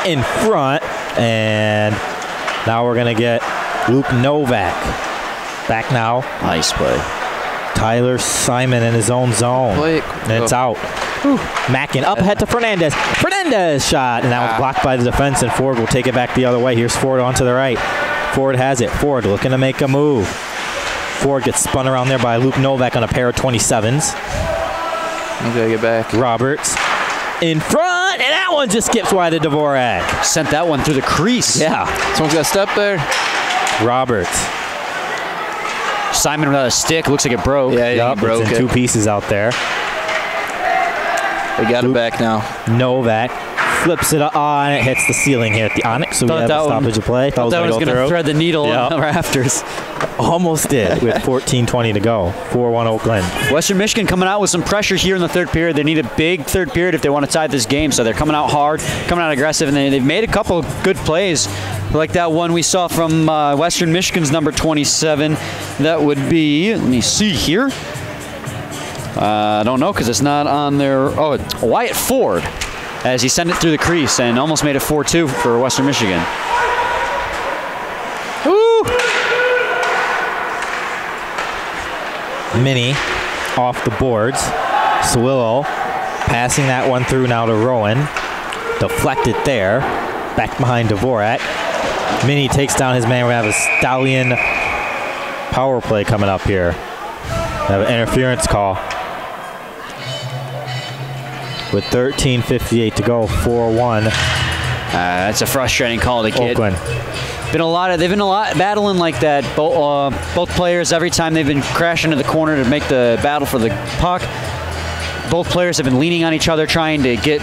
In front. And now we're going to get Luke Novak. Back now. Nice play. Tyler Simon in his own zone. And it's out. Mackin up ahead to Fernandez. Fernandez shot. And that was blocked by the defense, and Ford will take it back the other way. Here's Ford onto the right. Ford has it. Ford looking to make a move. Ford gets spun around there by Luke Novak on a pair of 27s. Okay, get back. Roberts in front, and that one just skips wide to Dvorak. Sent that one through the crease. Yeah. Someone's got a step there. Roberts. Simon without a stick. Looks like it broke. Yeah, he broke it's it. in 2 pieces out there. They got it back now. Novak flips it on. It hits the ceiling here at the Onyx, so we have a stoppage of play. Thought that was going to thread the needle on the rafters. Almost did with 14:20 to go. 4-1 Oakland. Western Michigan coming out with some pressure here in the third period. They need a big third period if they want to tie this game, so they're coming out hard, coming out aggressive, and they've made a couple good plays, like that one we saw from Western Michigan's number 27. That would be, let me see here. I don't know because it's not on there. Oh, Wyatt Ford, as he sent it through the crease and almost made it 4-2 for Western Michigan. Woo! Mini off the boards. Swillow passing that one through now to Rowan. Deflected there. Back behind Dvorak. Mini takes down his man. We have a Stallion power play coming up here. We have an interference call. With 13:58 to go, 4-1. That's a frustrating call to get. Oakland. They've been a lot battling like that. Both players, every time they've been crashing to the corner to make the battle for the puck, both players have been leaning on each other, trying to get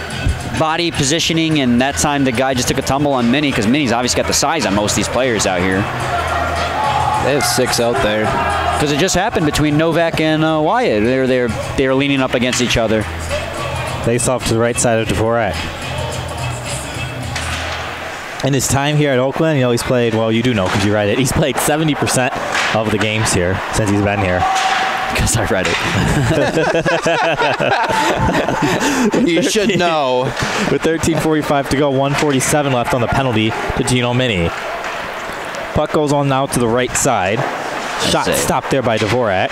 body positioning, and that time the guy just took a tumble on Mini, because Mini's obviously got the size on most of these players out here. They have 6 out there. Because it just happened between Novak and Wyatt. They were leaning up against each other. Face off to the right side of Dvorak. In his time here at Oakland, he's played, well, you do know because you read it, he's played 70% of the games here since he's been here. Because I read it. You should know. With 13:45 to go, 1:47 left on the penalty to Gino Mini. Puck goes on now to the right side. Shot stopped there by Dvorak.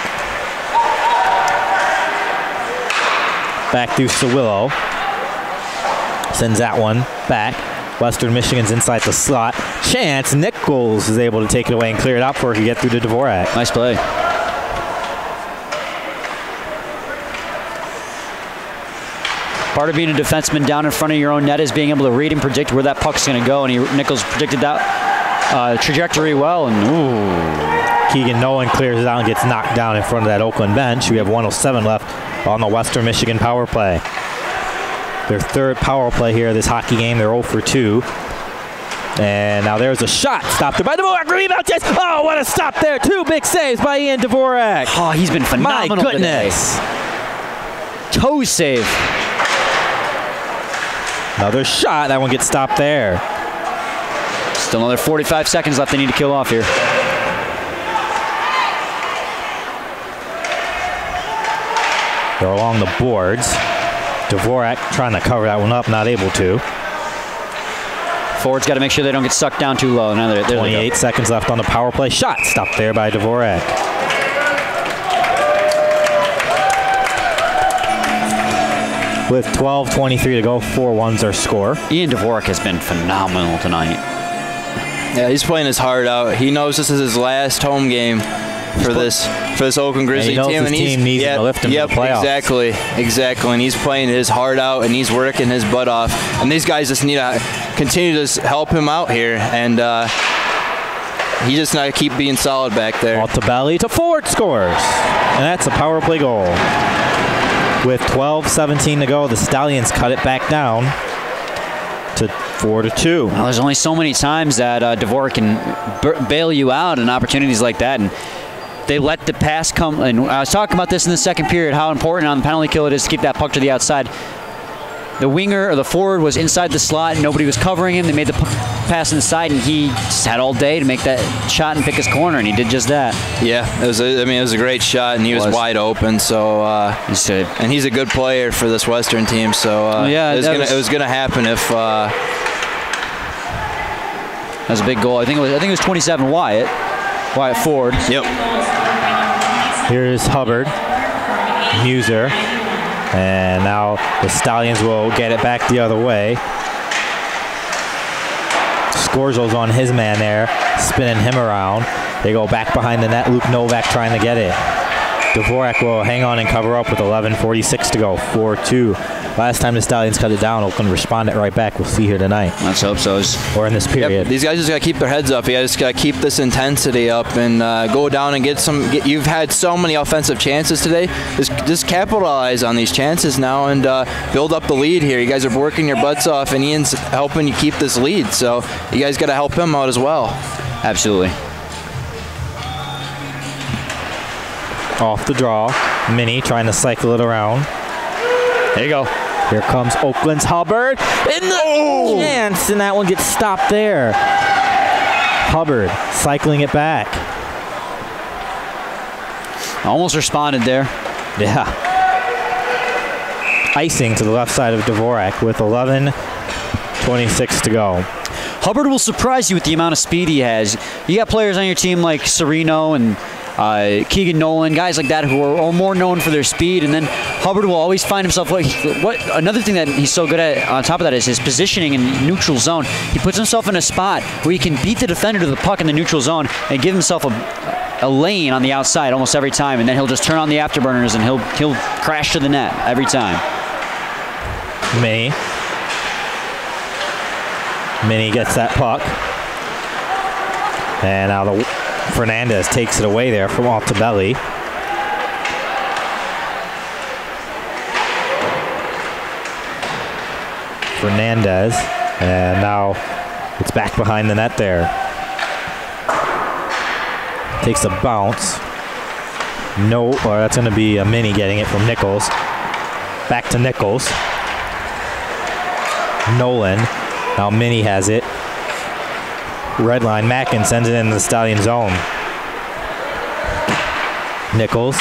Back through Sawillo. Sends that one back. Western Michigan's inside the slot. Chance Nichols is able to take it away and clear it out before he can get through to Dvorak. Nice play. Part of being a defenseman down in front of your own net is being able to read and predict where that puck's going to go, and Nichols predicted that trajectory well, and ooh. Keegan Nolan clears it out and gets knocked down in front of that Oakland bench. We have 1:07 left on the Western Michigan power play. Their third power play here this hockey game. They're 0 for 2. And now there's a shot. Stopped there by Dvorak. Rebound chase. Oh, what a stop there. 2 big saves by Ian Dvorak. Oh, he's been phenomenal. My goodness. Today. Toe save. Another shot. That one gets stopped there. Still another 45 seconds left they need to kill off here. They're along the boards. Dvorak trying to cover that one up, not able to. Forward's got to make sure they don't get sucked down too low. Now there 28 seconds left on the power play. Shot stopped there by Dvorak. with 12:23 to go. 4-1's our score. Ian Dvorak has been phenomenal tonight. Yeah, he's playing his heart out. He knows this is his last home game for this Oakland Grizzly team. And his team needs him to lift him to the playoffs. Exactly. And he's playing his heart out, and he's working his butt off. And these guys just need to continue to help him out here. And he just got to keep being solid back there. Altabelli to Ford scores. And that's a power play goal. With 12:17 to go, the Stallions cut it back down to 4-2. Well, there's only so many times that Dvorak can bail you out in opportunities like that, and they let the pass come. And I was talking about this in the second period, how important on the penalty kill it is to keep that puck to the outside. The winger or the forward was inside the slot, and nobody was covering him. They made the pass inside, and he just had all day to make that shot and pick his corner, and he did just that. Yeah, it was a great shot, and he was wide open. So and he's a good player for this Western team. So it was gonna happen if. That was a big goal. I think it was 27 Wyatt Ford. Yep. Here's Hubbard, Muser, and now the Stallions will get it back the other way. Scorzo's on his man there, spinning him around. They go back behind the net. Luke Novak trying to get it. Dvorak will hang on and cover up with 11:46 to go. 4-2. Last time the Stallions cut it down, Oakland responded right back. We'll see here tonight. Let's hope so. Or in this period. Yep. These guys just got to keep their heads up. You just got to keep this intensity up and go down and get some. You've had so many offensive chances today. Just capitalize on these chances now and build up the lead here. You guys are working your butts off, and Ian's helping you keep this lead. So you guys got to help him out as well. Absolutely. Off the draw. Minnie trying to cycle it around. There you go. Here comes Oakland's Hubbard. In the chance, and that one gets stopped there. Hubbard cycling it back. Almost responded there. Yeah. Icing to the left side of Dvorak with 11:26 to go. Hubbard will surprise you with the amount of speed he has. You got players on your team like Serino and Keegan Nolan, guys like that who are more known for their speed, and then Hubbard will always find himself. Another thing that he's so good at on top of that is his positioning in neutral zone. He puts himself in a spot where he can beat the defender to the puck in the neutral zone and give himself a lane on the outside almost every time, and then he'll just turn on the afterburners and he'll crash to the net every time. Minnie gets that puck, and now Fernandez takes it away there from Altabelli. Fernandez, and now it's back behind the net there. Takes a bounce. That's going to be a Minnie getting it from Nichols. Back to Nichols. Nolan. Now Minnie has it. Red line, Mackin sends it into the Stallion zone. Nichols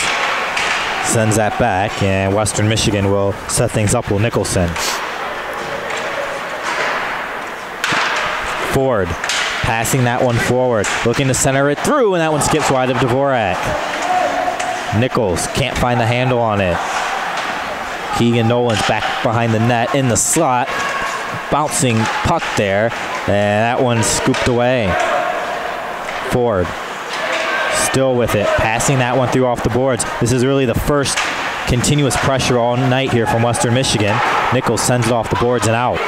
sends that back, and Western Michigan will set things up with Nicholson. Ford passing that one forward, looking to center it through, and that one skips wide of Dvorak. Nichols can't find the handle on it. Keegan Nolan's back behind the net in the slot. Bouncing puck there, and that one's scooped away. Ford still with it, passing that one through off the boards. This is really the first continuous pressure all night here from Western Michigan. Nichols sends it off the boards and out.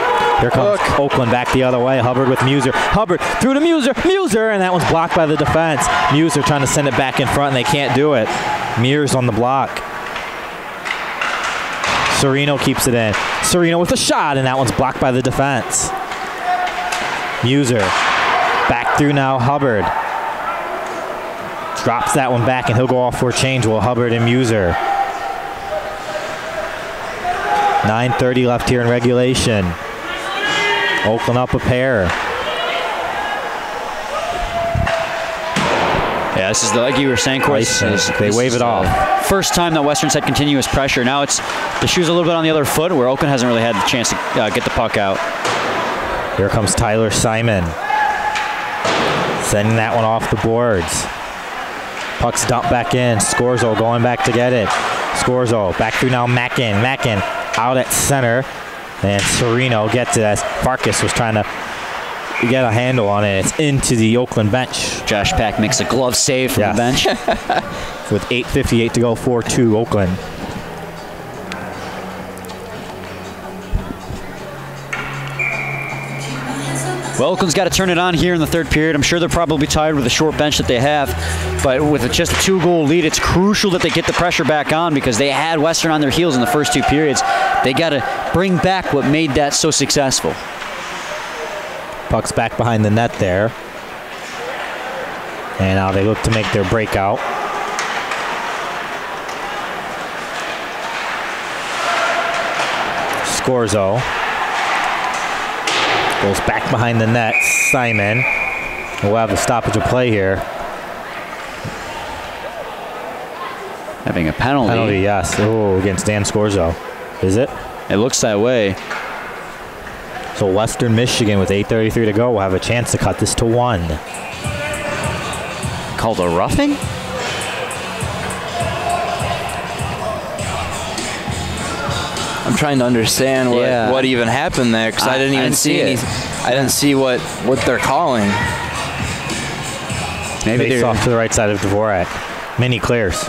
Here comes Oakland back the other way. Hubbard with Muser. Hubbard through to Muser, and that one's blocked by the defense. Muser trying to send it back in front, and they can't do it. Mears on the block. Serino keeps it in. Serino with a shot, and that one's blocked by the defense. Muser back through now. Hubbard drops that one back, and he'll go off for a change. Hubbard and Muser. 9:30 left here in regulation. Oakland up a pair. Yeah, this is like you were saying, Corey. They wave it off. First time that Western's had continuous pressure. Now it's the shoe's a little bit on the other foot, where Oakland hasn't really had the chance to get the puck out. Here comes Tyler Simon, sending that one off the boards. Puck's dumped back in. Scorzo going back to get it. Scorzo back through now. Mackin out at center. And Sereno gets it as Farkas was trying to get a handle on it. It's into the Oakland bench. Josh Pack makes a glove save from the bench. With 8:58 to go, 4-2 Oakland. Well, Oakland's got to turn it on here in the third period. I'm sure they're probably tired with the short bench that they have, but with just a 2-goal lead, it's crucial that they get the pressure back on because they had Western on their heels in the first 2 periods. They got to bring back what made that so successful. Puck's back behind the net there. And now they look to make their breakout. Scorzo goes back behind the net. Simon. We'll have a stoppage of play here. Having a penalty. Penalty, yes. Oh, against Dan Scorzo. Is it? It looks that way. So Western Michigan with 8:33 to go will have a chance to cut this to 1. Called a roughing? I'm trying to understand what even happened there because I didn't even see anything. I didn't see what they're calling. Maybe they're off to the right side of Dvorak. Mini clears.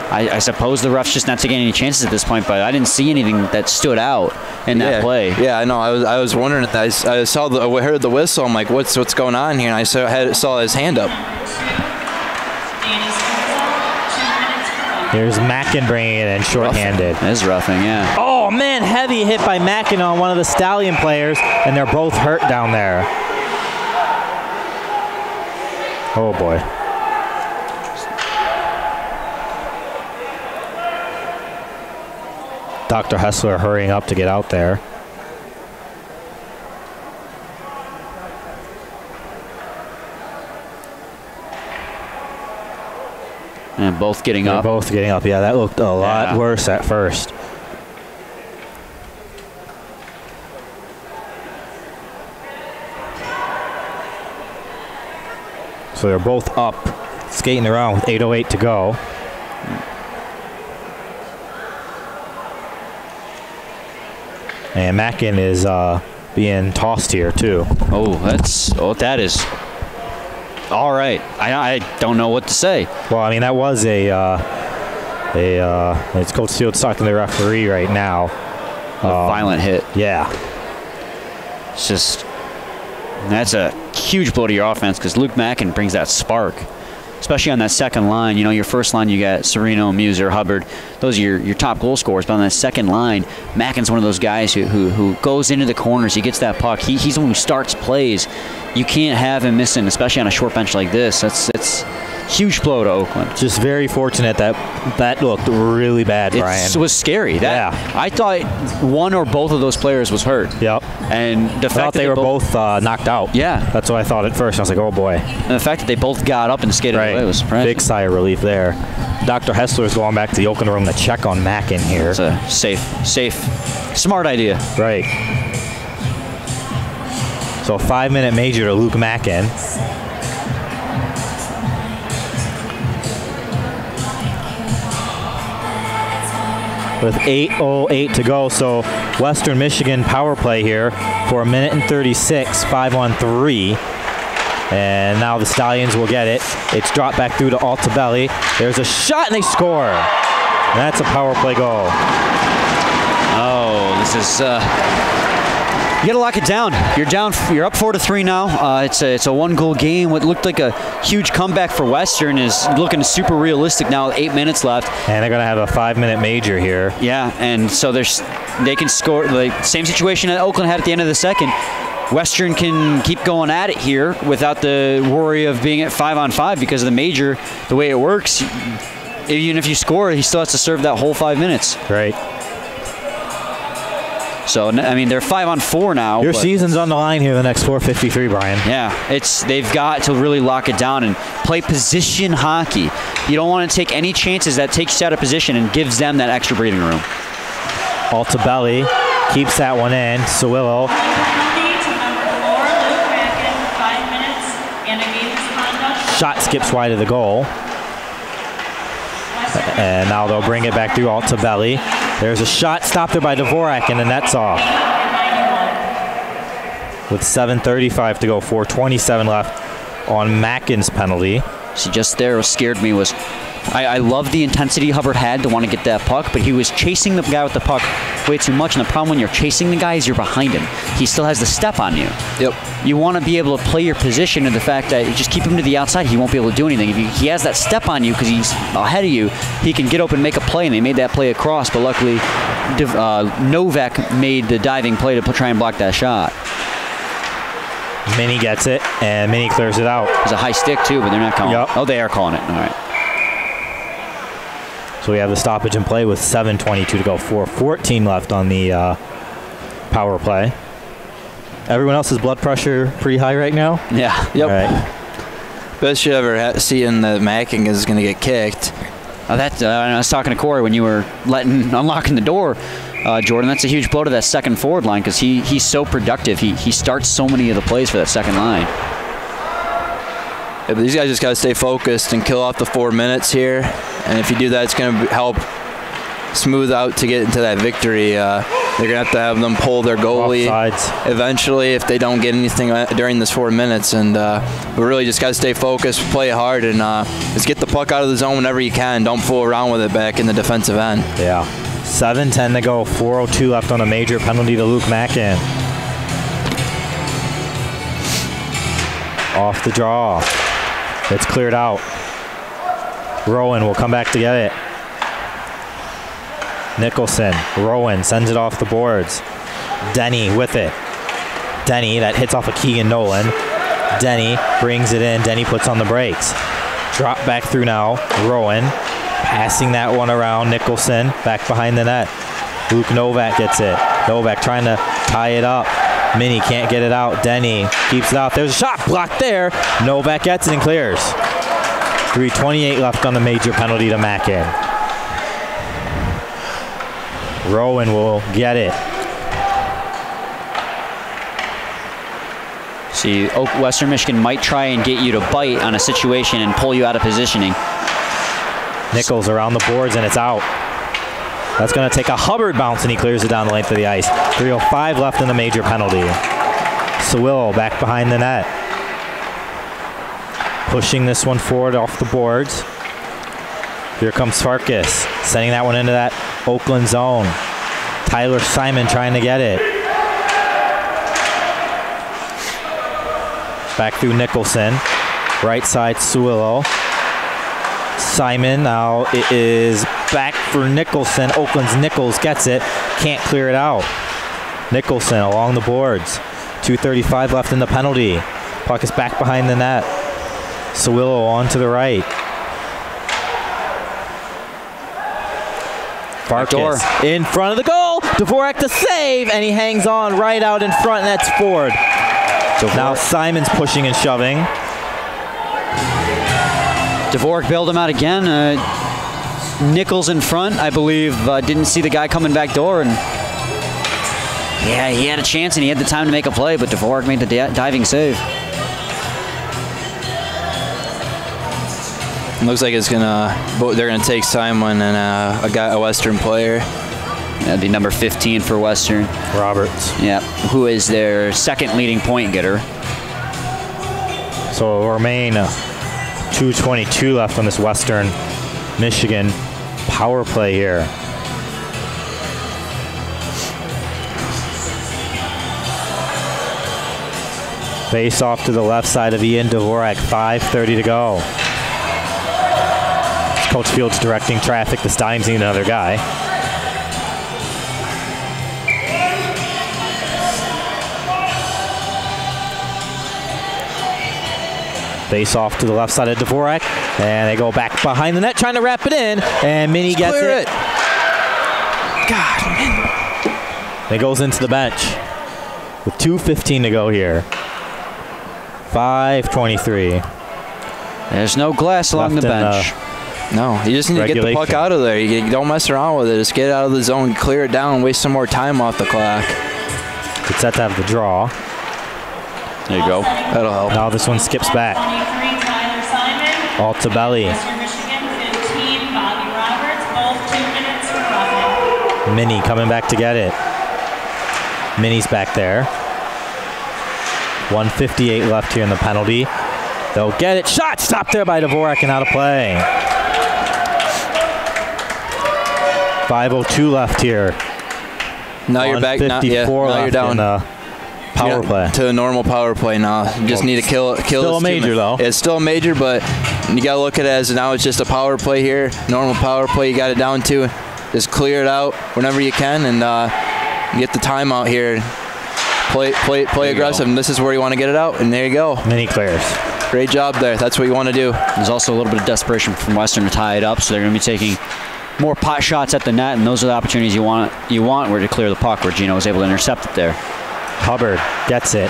I suppose the ref's just not taking any chances at this point, but I didn't see anything that stood out in that play. Yeah, I know. I was wondering. I heard the whistle. I'm like, what's going on here? And I saw his hand up. Here's Mackin bringing it in shorthanded. That is roughing, yeah. Oh man, heavy hit by Mackin on one of the Stallion players, and they're both hurt down there. Oh boy. Dr. Hessler hurrying up to get out there. And both getting up. They're both getting up. Yeah, that looked a lot worse at first. So they're both up, skating around with 8:08 to go. And Mackin is being tossed here too. That is all right. I don't know what to say. Well, I mean that was it's Coach Fields talking to the referee right now. A violent hit. Yeah. It's just that's a huge blow to your offense because Luke Mackin brings that spark. Especially on that second line. You know, your first line, you got Sereno, Muser, Hubbard. Those are your top goal scorers. But on that second line, Mackin's one of those guys who goes into the corners. He gets that puck. He's the one who starts plays. You can't have him missing, especially on a short bench like this. It's huge blow to Oakland. Just very fortunate that looked really bad, Brian. It was scary. I thought one or both of those players was hurt. Yep. And the fact that they were both knocked out. Yeah. That's what I thought at first. I was like, oh boy. And the fact that they both got up and skated away was surprising. Big sigh of relief there. Dr. Hessler's going back to the Oakland room to check on Mackin here. It's a safe, smart idea. Right. So a 5-minute major to Luke Mackin. With 8:08 to go, so Western Michigan power play here for 1:36, 5-on-3. And now the Stallions will get it. It's dropped back through to Altabelli. There's a shot and they score. And that's a power play goal. Oh, this is you gotta lock it down. You're up 4-3 now. It's a 1-goal game. What looked like a huge comeback for Western is looking super realistic now with 8 minutes left. And they're gonna have a 5-minute major here. Yeah, and so they can score. Like same situation that Oakland had at the end of the second. Western can keep going at it here without the worry of being at 5-on-5 because of the major. The way it works, even if you score, he still has to serve that whole 5 minutes. Right. So, I mean, they're 5-on-4 now. Your season's on the line here the next 4:53, Brian. Yeah, they've got to really lock it down and play position hockey. You don't want to take any chances that takes you out of position and gives them that extra breathing room. Altabelli keeps that one in. Sawillo. Shot skips wide of the goal. And now they'll bring it back through Altabelli. There's a shot stopped there by Dvorak, and the net's off. With 7:35 to go, 4:27 left on Mackin's penalty. See, just there, what scared me was I love the intensity Hubbard had to want to get that puck, but he was chasing the guy with the puck way too much, and the problem when you're chasing the guy is you're behind him. He still has the step on you. Yep. You want to be able to play your position, and the fact that you just keep him to the outside, he won't be able to do anything. If he has that step on you because he's ahead of you, he can get open and make a play, and they made that play across, but luckily Novak made the diving play to try and block that shot. Minnie gets it, and Minnie clears it out. There's a high stick, too, but they're not calling Yep. it. Oh, they are calling it. All right. So we have the stoppage in play with 7:22 to go, 4:14 left on the power play. Everyone else's blood pressure pretty high right now? Yeah. Yep. All right. Best you ever seeing the Mackin is going to get kicked. I was talking to Corey when you were unlocking the door, Jordan. That's a huge blow to that second forward line because he's so productive. He starts so many of the plays for that second line. Yeah, but these guys just got to stay focused and kill off the 4 minutes here. And if you do that, it's going to help smooth out to get into that victory. They're going to have them pull their goalie eventually if they don't get anything during this 4 minutes. And we really just got to stay focused, play hard, and just get the puck out of the zone whenever you can. Don't fool around with it back in the defensive end. Yeah. 7:10 to go, 4:02 left on a major penalty to Luke Mackin. Off the draw. It's cleared out. Rowan will come back to get it. Nicholson, Rowan sends it off the boards. Denny with it. Denny, that hits off of Keegan Nolan. Denny brings it in. Denny puts on the brakes. Drop back through now. Rowan passing that one around. Nicholson back behind the net. Luke Novak gets it. Novak trying to tie it up. Minnie can't get it out. Denny keeps it out. There's a shot blocked there. Novak gets it and clears. 3:28 left on the major penalty to Mackin. Rowan will get it. See, Western Michigan might try and get you to bite on a situation and pull you out of positioning. Nichols around the boards, and it's out. That's going to take a Hubbard bounce, and he clears it down the length of the ice. 3:05 left in the major penalty. Sewell back behind the net. Pushing this one forward off the boards. Here comes Farkas, sending that one into that Oakland zone. Tyler Simon trying to get it. Back through Nicholson. Right side, Sewell. Simon, now it is back for Nicholson. Oakland's Nichols gets it. Can't clear it out. Nicholson along the boards. 2:35 left in the penalty. Puck is back behind the net. Sewillo on to the right. Farkas in front of the goal. Dvorak to save, and he hangs on right out in front, and that's Ford. So now Simon's pushing and shoving. Dvorak bailed him out again. Nichols in front, I believe, didn't see the guy coming back door, and yeah, he had a chance and he had the time to make a play, but Dvorak made the diving save. It looks like they're gonna take Simon and a Western player. That'd be number 15 for Western. Roberts. Yeah, who is their second leading point getter. So it'll remain 2:22 left on this Western Michigan power play here. Face off to the left side of Ian Dvorak, 5:30 to go. Coach Fields directing traffic. The Stallions need another guy. Face off to the left side of Dvorak, and they go back behind the net trying to wrap it in, and Minnie gets it. God, man. It goes into the bench with 2:15 to go here. 5:23. There's no glass along the bench. No, you just need to get the puck out of there. You don't mess around with it. Just get it out of the zone, clear it down, waste some more time off the clock. It's set to have the draw. There you go. That'll help. Now this one skips back. 23, Tyler Simon. All to Belly. Western Michigan, 15, Bobby Roberts. Both 2 minutes for roughing. Minnie coming back to get it. Minnie's back there. 1:58 left here in the penalty. They'll get it. Shot stopped there by Dvorak and out of play. 5:02 left here. Now you're back. Now you're down. Power play. To a normal power play now. You just need to kill still a major, though. It's still a major, but you got to look at it as now it's just a power play here. Normal power play you got it down to. Just clear it out whenever you can and get the timeout here. Play aggressive, and this is where you want to get it out, and there you go. Mini clears. Great job there. That's what you want to do. There's also a little bit of desperation from Western to tie it up, so they're going to be taking more pot shots at the net, and those are the opportunities you want where to clear the puck, where Gino was able to intercept it there. Hubbard gets it.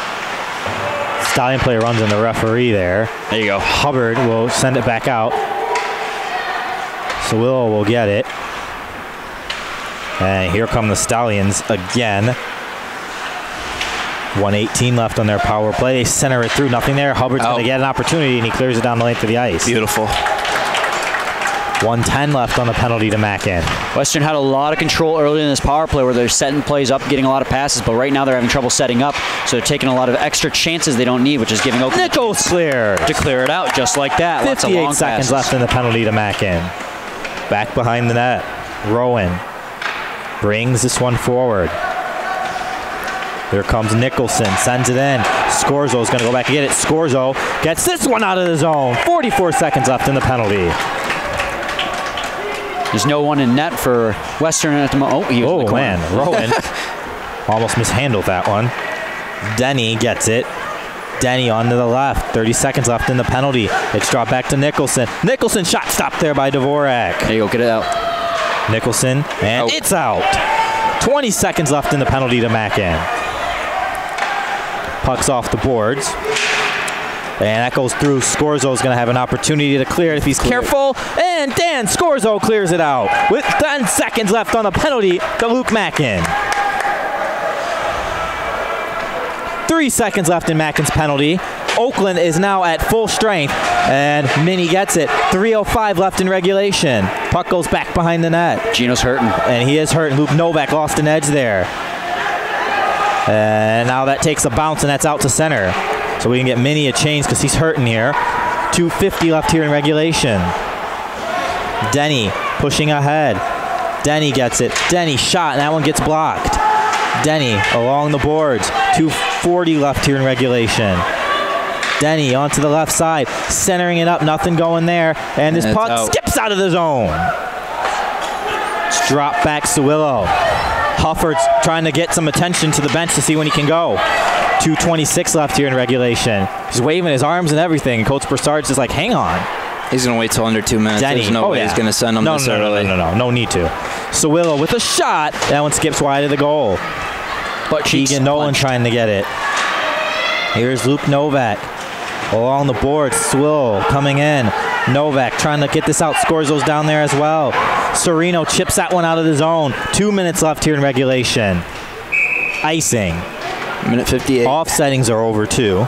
Stallion player runs in the referee there. There you go. Hubbard will send it back out. Sawillo will get it. And here come the Stallions again. 1:18 left on their power play. They center it through. Nothing there. Hubbard's going to get an opportunity, and he clears it down the length of the ice. Beautiful. 1:10 left on the penalty to Mackin. Western had a lot of control early in this power play where they're setting plays up, getting a lot of passes, but right now they're having trouble setting up, so they're taking a lot of extra chances they don't need, which is giving Oakland Nichols clear to clear it out just like that. 58 seconds left in the penalty to Mackin. Back behind the net. Rowan brings this one forward. Here comes Nicholson, sends it in. Scorzo's going to go back and get it. Scorzo gets this one out of the zone. 44 seconds left in the penalty. There's no one in net for Western at the moment. Oh, man. Rowan almost mishandled that one. Denny gets it. Denny on to the left. 30 seconds left in the penalty. It's dropped back to Nicholson. Nicholson shot stopped there by Dvorak. There you go. Get it out. Nicholson, and it's out. 20 seconds left in the penalty to Mackin. Puck's off the boards. And that goes through. Scorzo's going to have an opportunity to clear it if he's careful. And Dan Scorzo clears it out with 10 seconds left on the penalty to Luke Mackin. 3 seconds left in Mackin's penalty. Oakland is now at full strength, and Minnie gets it. 3:05 left in regulation. Puck goes back behind the net. Gino's hurting. And he is hurting. Luke Novak lost an edge there. And now that takes a bounce, and that's out to center. So we can get Minnie a change because he's hurting here. 2:50 left here in regulation. Denny pushing ahead. Denny gets it. Denny shot, and that one gets blocked. Denny along the boards. 2:40 left here in regulation. Denny onto the left side, centering it up, nothing going there. And this puck skips out of the zone. It's dropped back Sawillo. Hufford's trying to get some attention to the bench to see when he can go. 2:26 left here in regulation. He's waving his arms and everything. Coach Broussard's just like, hang on. He's going to wait till under 2 minutes. Denny. There's no way he's going to send him this early. No need to. Sawillo with a shot. That one skips wide of the goal. But Keegan Nolan trying to get it. Here's Luke Novak. Along the board, Swill coming in. Novak trying to get this out. Scorzo's down there as well. Sereno chips that one out of the zone. 2 minutes left here in regulation. Icing. Minute 58. Offsettings are over too.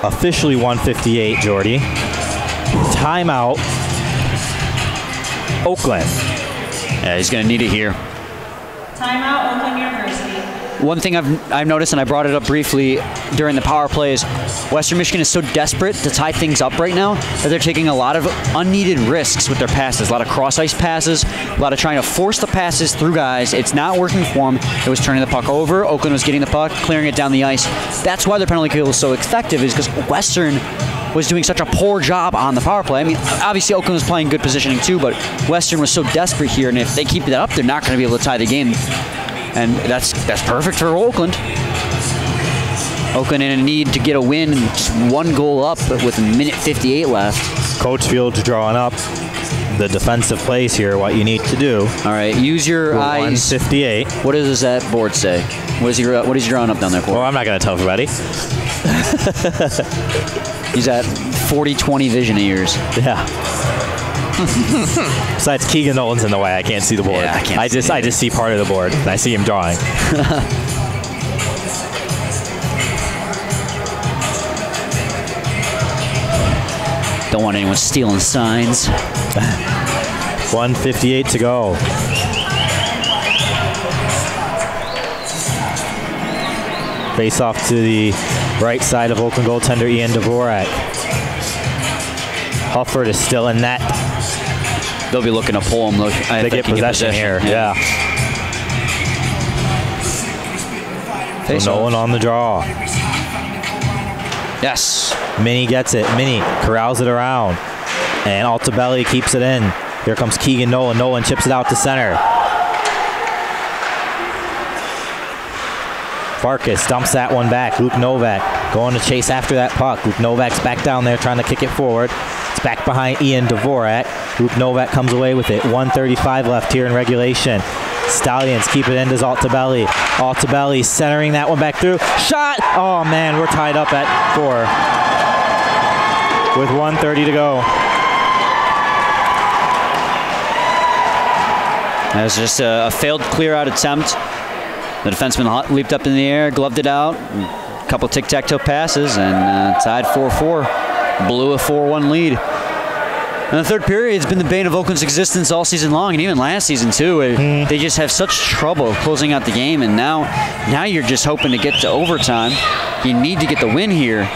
Officially 1:58, Jordy. Timeout. Oakland. Yeah, he's going to need it here. Timeout, Oakland University. One thing I've noticed, and I brought it up briefly during the power play, is Western Michigan is so desperate to tie things up right now that they're taking a lot of unneeded risks with their passes. A lot of cross-ice passes, a lot of trying to force the passes through guys. It's not working for them. It was turning the puck over. Oakland was getting the puck, clearing it down the ice. That's why their penalty kill was so effective, is because Western was doing such a poor job on the power play. I mean, obviously Oakland was playing good positioning too, but Western was so desperate here, and if they keep that up, they're not going to be able to tie the game. And that's perfect for Oakland. Oakland in a need to get a win, just one goal up with a minute 58 left. Coach Field's drawing up the defensive plays here, what you need to do. All right, use your eyes. 1:58. What does that board say? What is he drawing up down there, Corey? Well, I'm not going to tell everybody. He's at 40-20 vision of yours. Yeah. Besides, Keegan Nolan's in the way. I can't see the board. Yeah, I just see part of the board. And I see him drawing. Don't want anyone stealing signs. 1:58 to go. Face off to the right side of Oakland goaltender Ian Dvorak. Hufford is still in net. They'll be looking to pull him. They get possession here. Yeah. So no one on the draw. Yes. Minnie gets it. Minnie corrals it around. And Altabelli keeps it in. Here comes Keegan Nolan. Nolan chips it out to center. Farkas dumps that one back. Luke Novak going to chase after that puck. Luke Novak's back down there trying to kick it forward. It's back behind Ian Dvorak. Luke Novak comes away with it. 1:35 left here in regulation. Stallions keep it in to Altabelli. Altabelli centering that one back through. Shot! Oh man, we're tied up at 4 with 1:30 to go. That was just a failed clear-out attempt. The defenseman leaped up in the air, gloved it out, a couple tic-tac-toe passes, and tied 4-4. Blew a 4-1 lead. And the third period has been the bane of Oakland's existence all season long, and even last season too. They just have such trouble closing out the game, and now you're just hoping to get to overtime. You need to get the win here.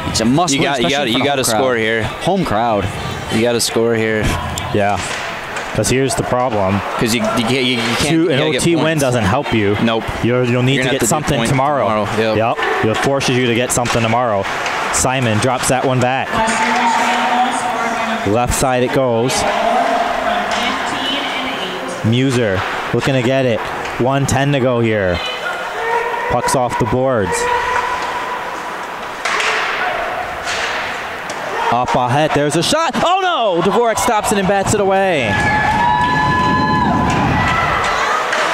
It's a must-win. You got to score here. Home crowd. You got to score here. Yeah. Because here's the problem. Because you can't. An OT win doesn't help you. Nope. You'll need to get something tomorrow. Yep. It forces you to get something tomorrow. Simon drops that one back. Left side it goes. Muser looking to get it. 1:10 to go here. Puck's off the boards. Up ahead, there's a shot. Oh no! Dvorak stops it and bats it away.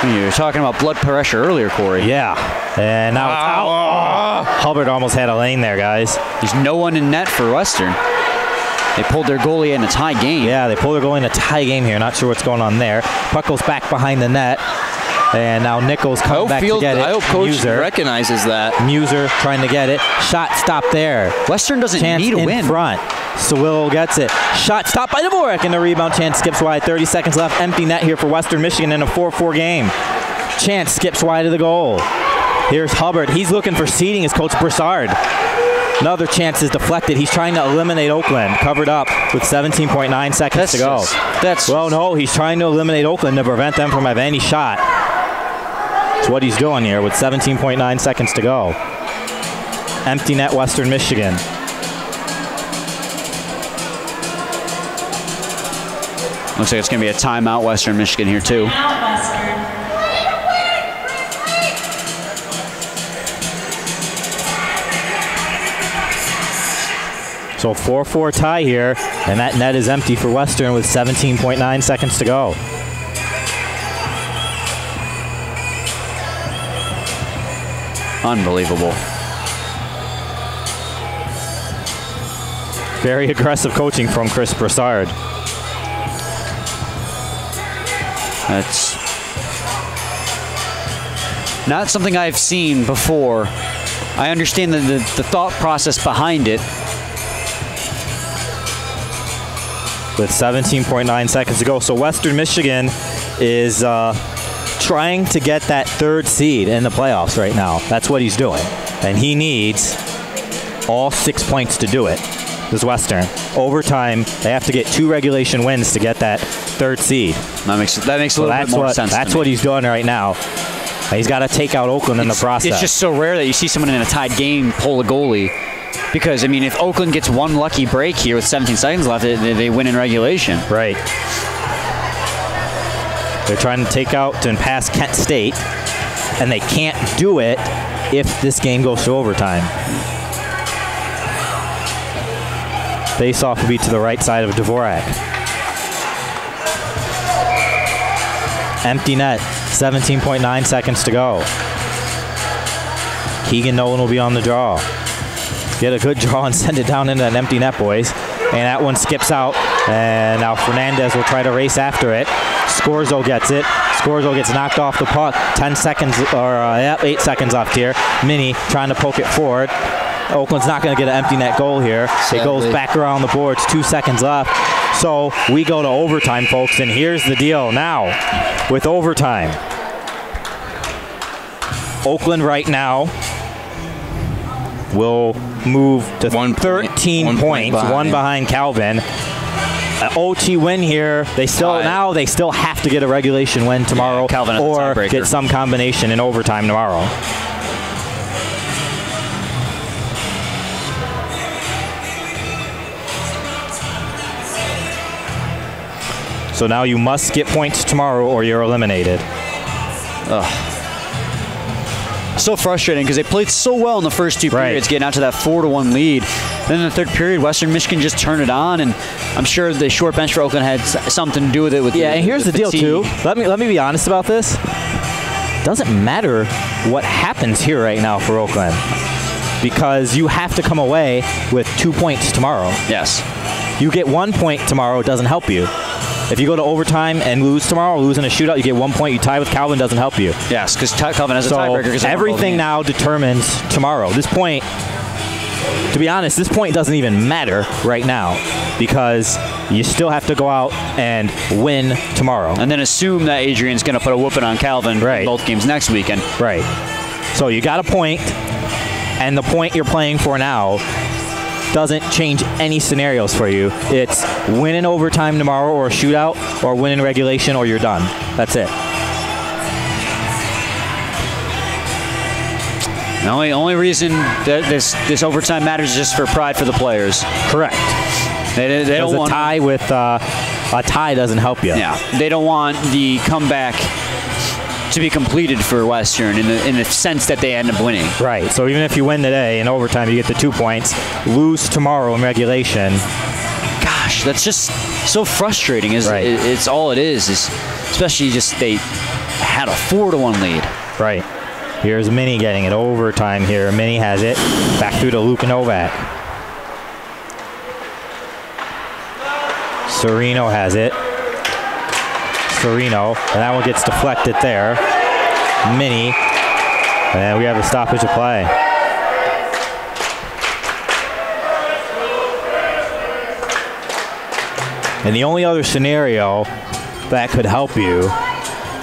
You were talking about blood pressure earlier, Corey. Yeah. And now it's out. Oh. Hubbard almost had a lane there, guys. There's no one in net for Western. They pulled their goalie in a tie game. Yeah, they pulled their goalie in a tie game here. Not sure what's going on there. Puck goes back behind the net. And now Nichols coming back to get it. I hope Coach recognizes that. Muser trying to get it. Shot stopped there. Western doesn't need a win. In front. Sewillo gets it. Shot stopped by Dvorak, and the rebound. Chance skips wide. 30 seconds left. Empty net here for Western Michigan in a 4-4 game. Chance skips wide of the goal. Here's Hubbard. He's looking for seating as Coach Broussard. Another chance is deflected. He's trying to eliminate Oakland. Covered up with 17.9 seconds to go. Well, no, he's trying to eliminate Oakland to prevent them from having any shot. That's what he's doing here with 17.9 seconds to go. Empty net, Western Michigan. Looks like it's going to be a timeout, Western Michigan here too. So 4-4 tie here, and that net is empty for Western with 17.9 seconds to go. Unbelievable. Very aggressive coaching from Chris Broussard. That's not something I've seen before. I understand the thought process behind it. With 17.9 seconds to go. So Western Michigan is trying to get that third seed in the playoffs right now. That's what he's doing. And he needs all 6 points to do it. This Western. Overtime, they have to get 2 regulation wins to get that third seed. That makes a little bit more sense. That's what he's doing right now. He's got to take out Oakland in the process. It's just so rare that you see someone in a tied game pull a goalie. Because, I mean, if Oakland gets one lucky break here with 17 seconds left, they win in regulation. Right. They're trying to take out and pass Kent State, and they can't do it if this game goes to overtime. Face-off will be to the right side of Dvorak. Empty net, 17.9 seconds to go. Keegan Nolan will be on the draw. Get a good draw and send it down into an empty net, boys. And that one skips out. And now Fernandez will try to race after it. Scorzo gets it. Scorzo gets knocked off the puck. 8 seconds left here. Minnie trying to poke it forward. Oakland's not going to get an empty net goal here. Sadly. It goes back around the boards. 2 seconds left. So we go to overtime, folks. And here's the deal now with overtime. Oakland right now will move to 13 1 point points, one behind Calvin. OT win here. They still have to get a regulation win tomorrow, Calvin has the or tiebreaker. get some combination in overtime tomorrow. So now you must get points tomorrow or you're eliminated. So frustrating because they played so well in the first two periods, getting out to that 4-1 lead. Then in the third period, Western Michigan just turned it on, and I'm sure the short bench for Oakland had something to do with it. And here's the deal too. Let me be honest about this. Doesn't matter what happens here right now for Oakland, because you have to come away with 2 points tomorrow. Yes. You get 1 point tomorrow, it doesn't help you. If you go to overtime and lose tomorrow, lose in a shootout, you get 1 point. You tie with Calvin, doesn't help you. Yes, because Calvin has a tiebreaker. So everything now determines tomorrow. This point, to be honest, this point doesn't even matter right now because you still have to go out and win tomorrow. And then assume that Adrian's going to put a whooping on Calvin in both games next weekend. Right. So you got a point, and the point you're playing for now doesn't change any scenarios for you. It's win in overtime tomorrow or a shootout, or win in regulation or you're done. That's it. The only reason that this overtime matters is just for pride for the players. Correct. They don't want a tie doesn't help you. Yeah. They don't want the comeback to be completed for Western in the sense that they end up winning. Right. So even if you win today in overtime, you get the 2 points. Lose tomorrow in regulation. Gosh, that's just so frustrating. It's all it is especially just they had a 4-1 lead. Right. Here's Minnie getting it overtime here. Minnie has it back through to Luka Novak. Serino has it. Serino, and that one gets deflected there. Minnie, and we have the stoppage of play. And the only other scenario that could help you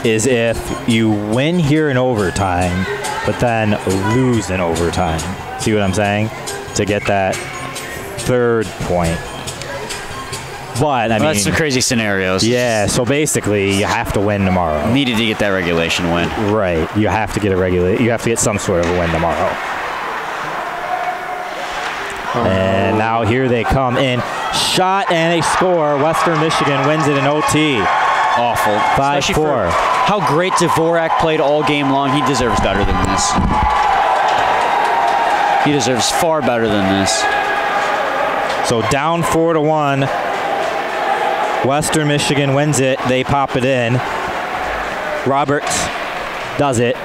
is if you win here in overtime, but then lose in overtime. See what I'm saying? To get that third point. But, I mean, that's some crazy scenarios. Yeah, so basically you have to win tomorrow. Needed to get that regulation win. Right. You have to get you have to get some sort of a win tomorrow. And now here they come in. Shot and a score. Western Michigan wins it in OT. Awful. 5-4. How great Dvorak played all game long. He deserves better than this. He deserves far better than this. So down 4-1. Western Michigan wins it. They pop it in. Roberts does it,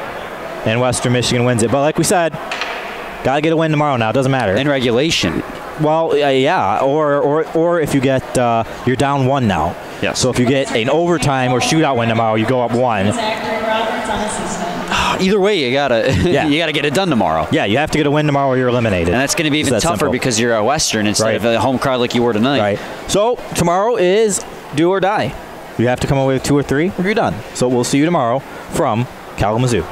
and Western Michigan wins it. But like we said, got to get a win tomorrow now. It doesn't matter. In regulation. Well, yeah, or if you get, you're down 1 now. Yes. So if you get an overtime or shootout win tomorrow, you go up 1. Either way, you gotta get it done tomorrow. Yeah, you have to get a win tomorrow or you're eliminated. And that's going to be even tougher because you're a Western instead of a home crowd like you were tonight. Right. So tomorrow is do or die. You have to come away with 2 or 3 or you're done. So we'll see you tomorrow from Kalamazoo.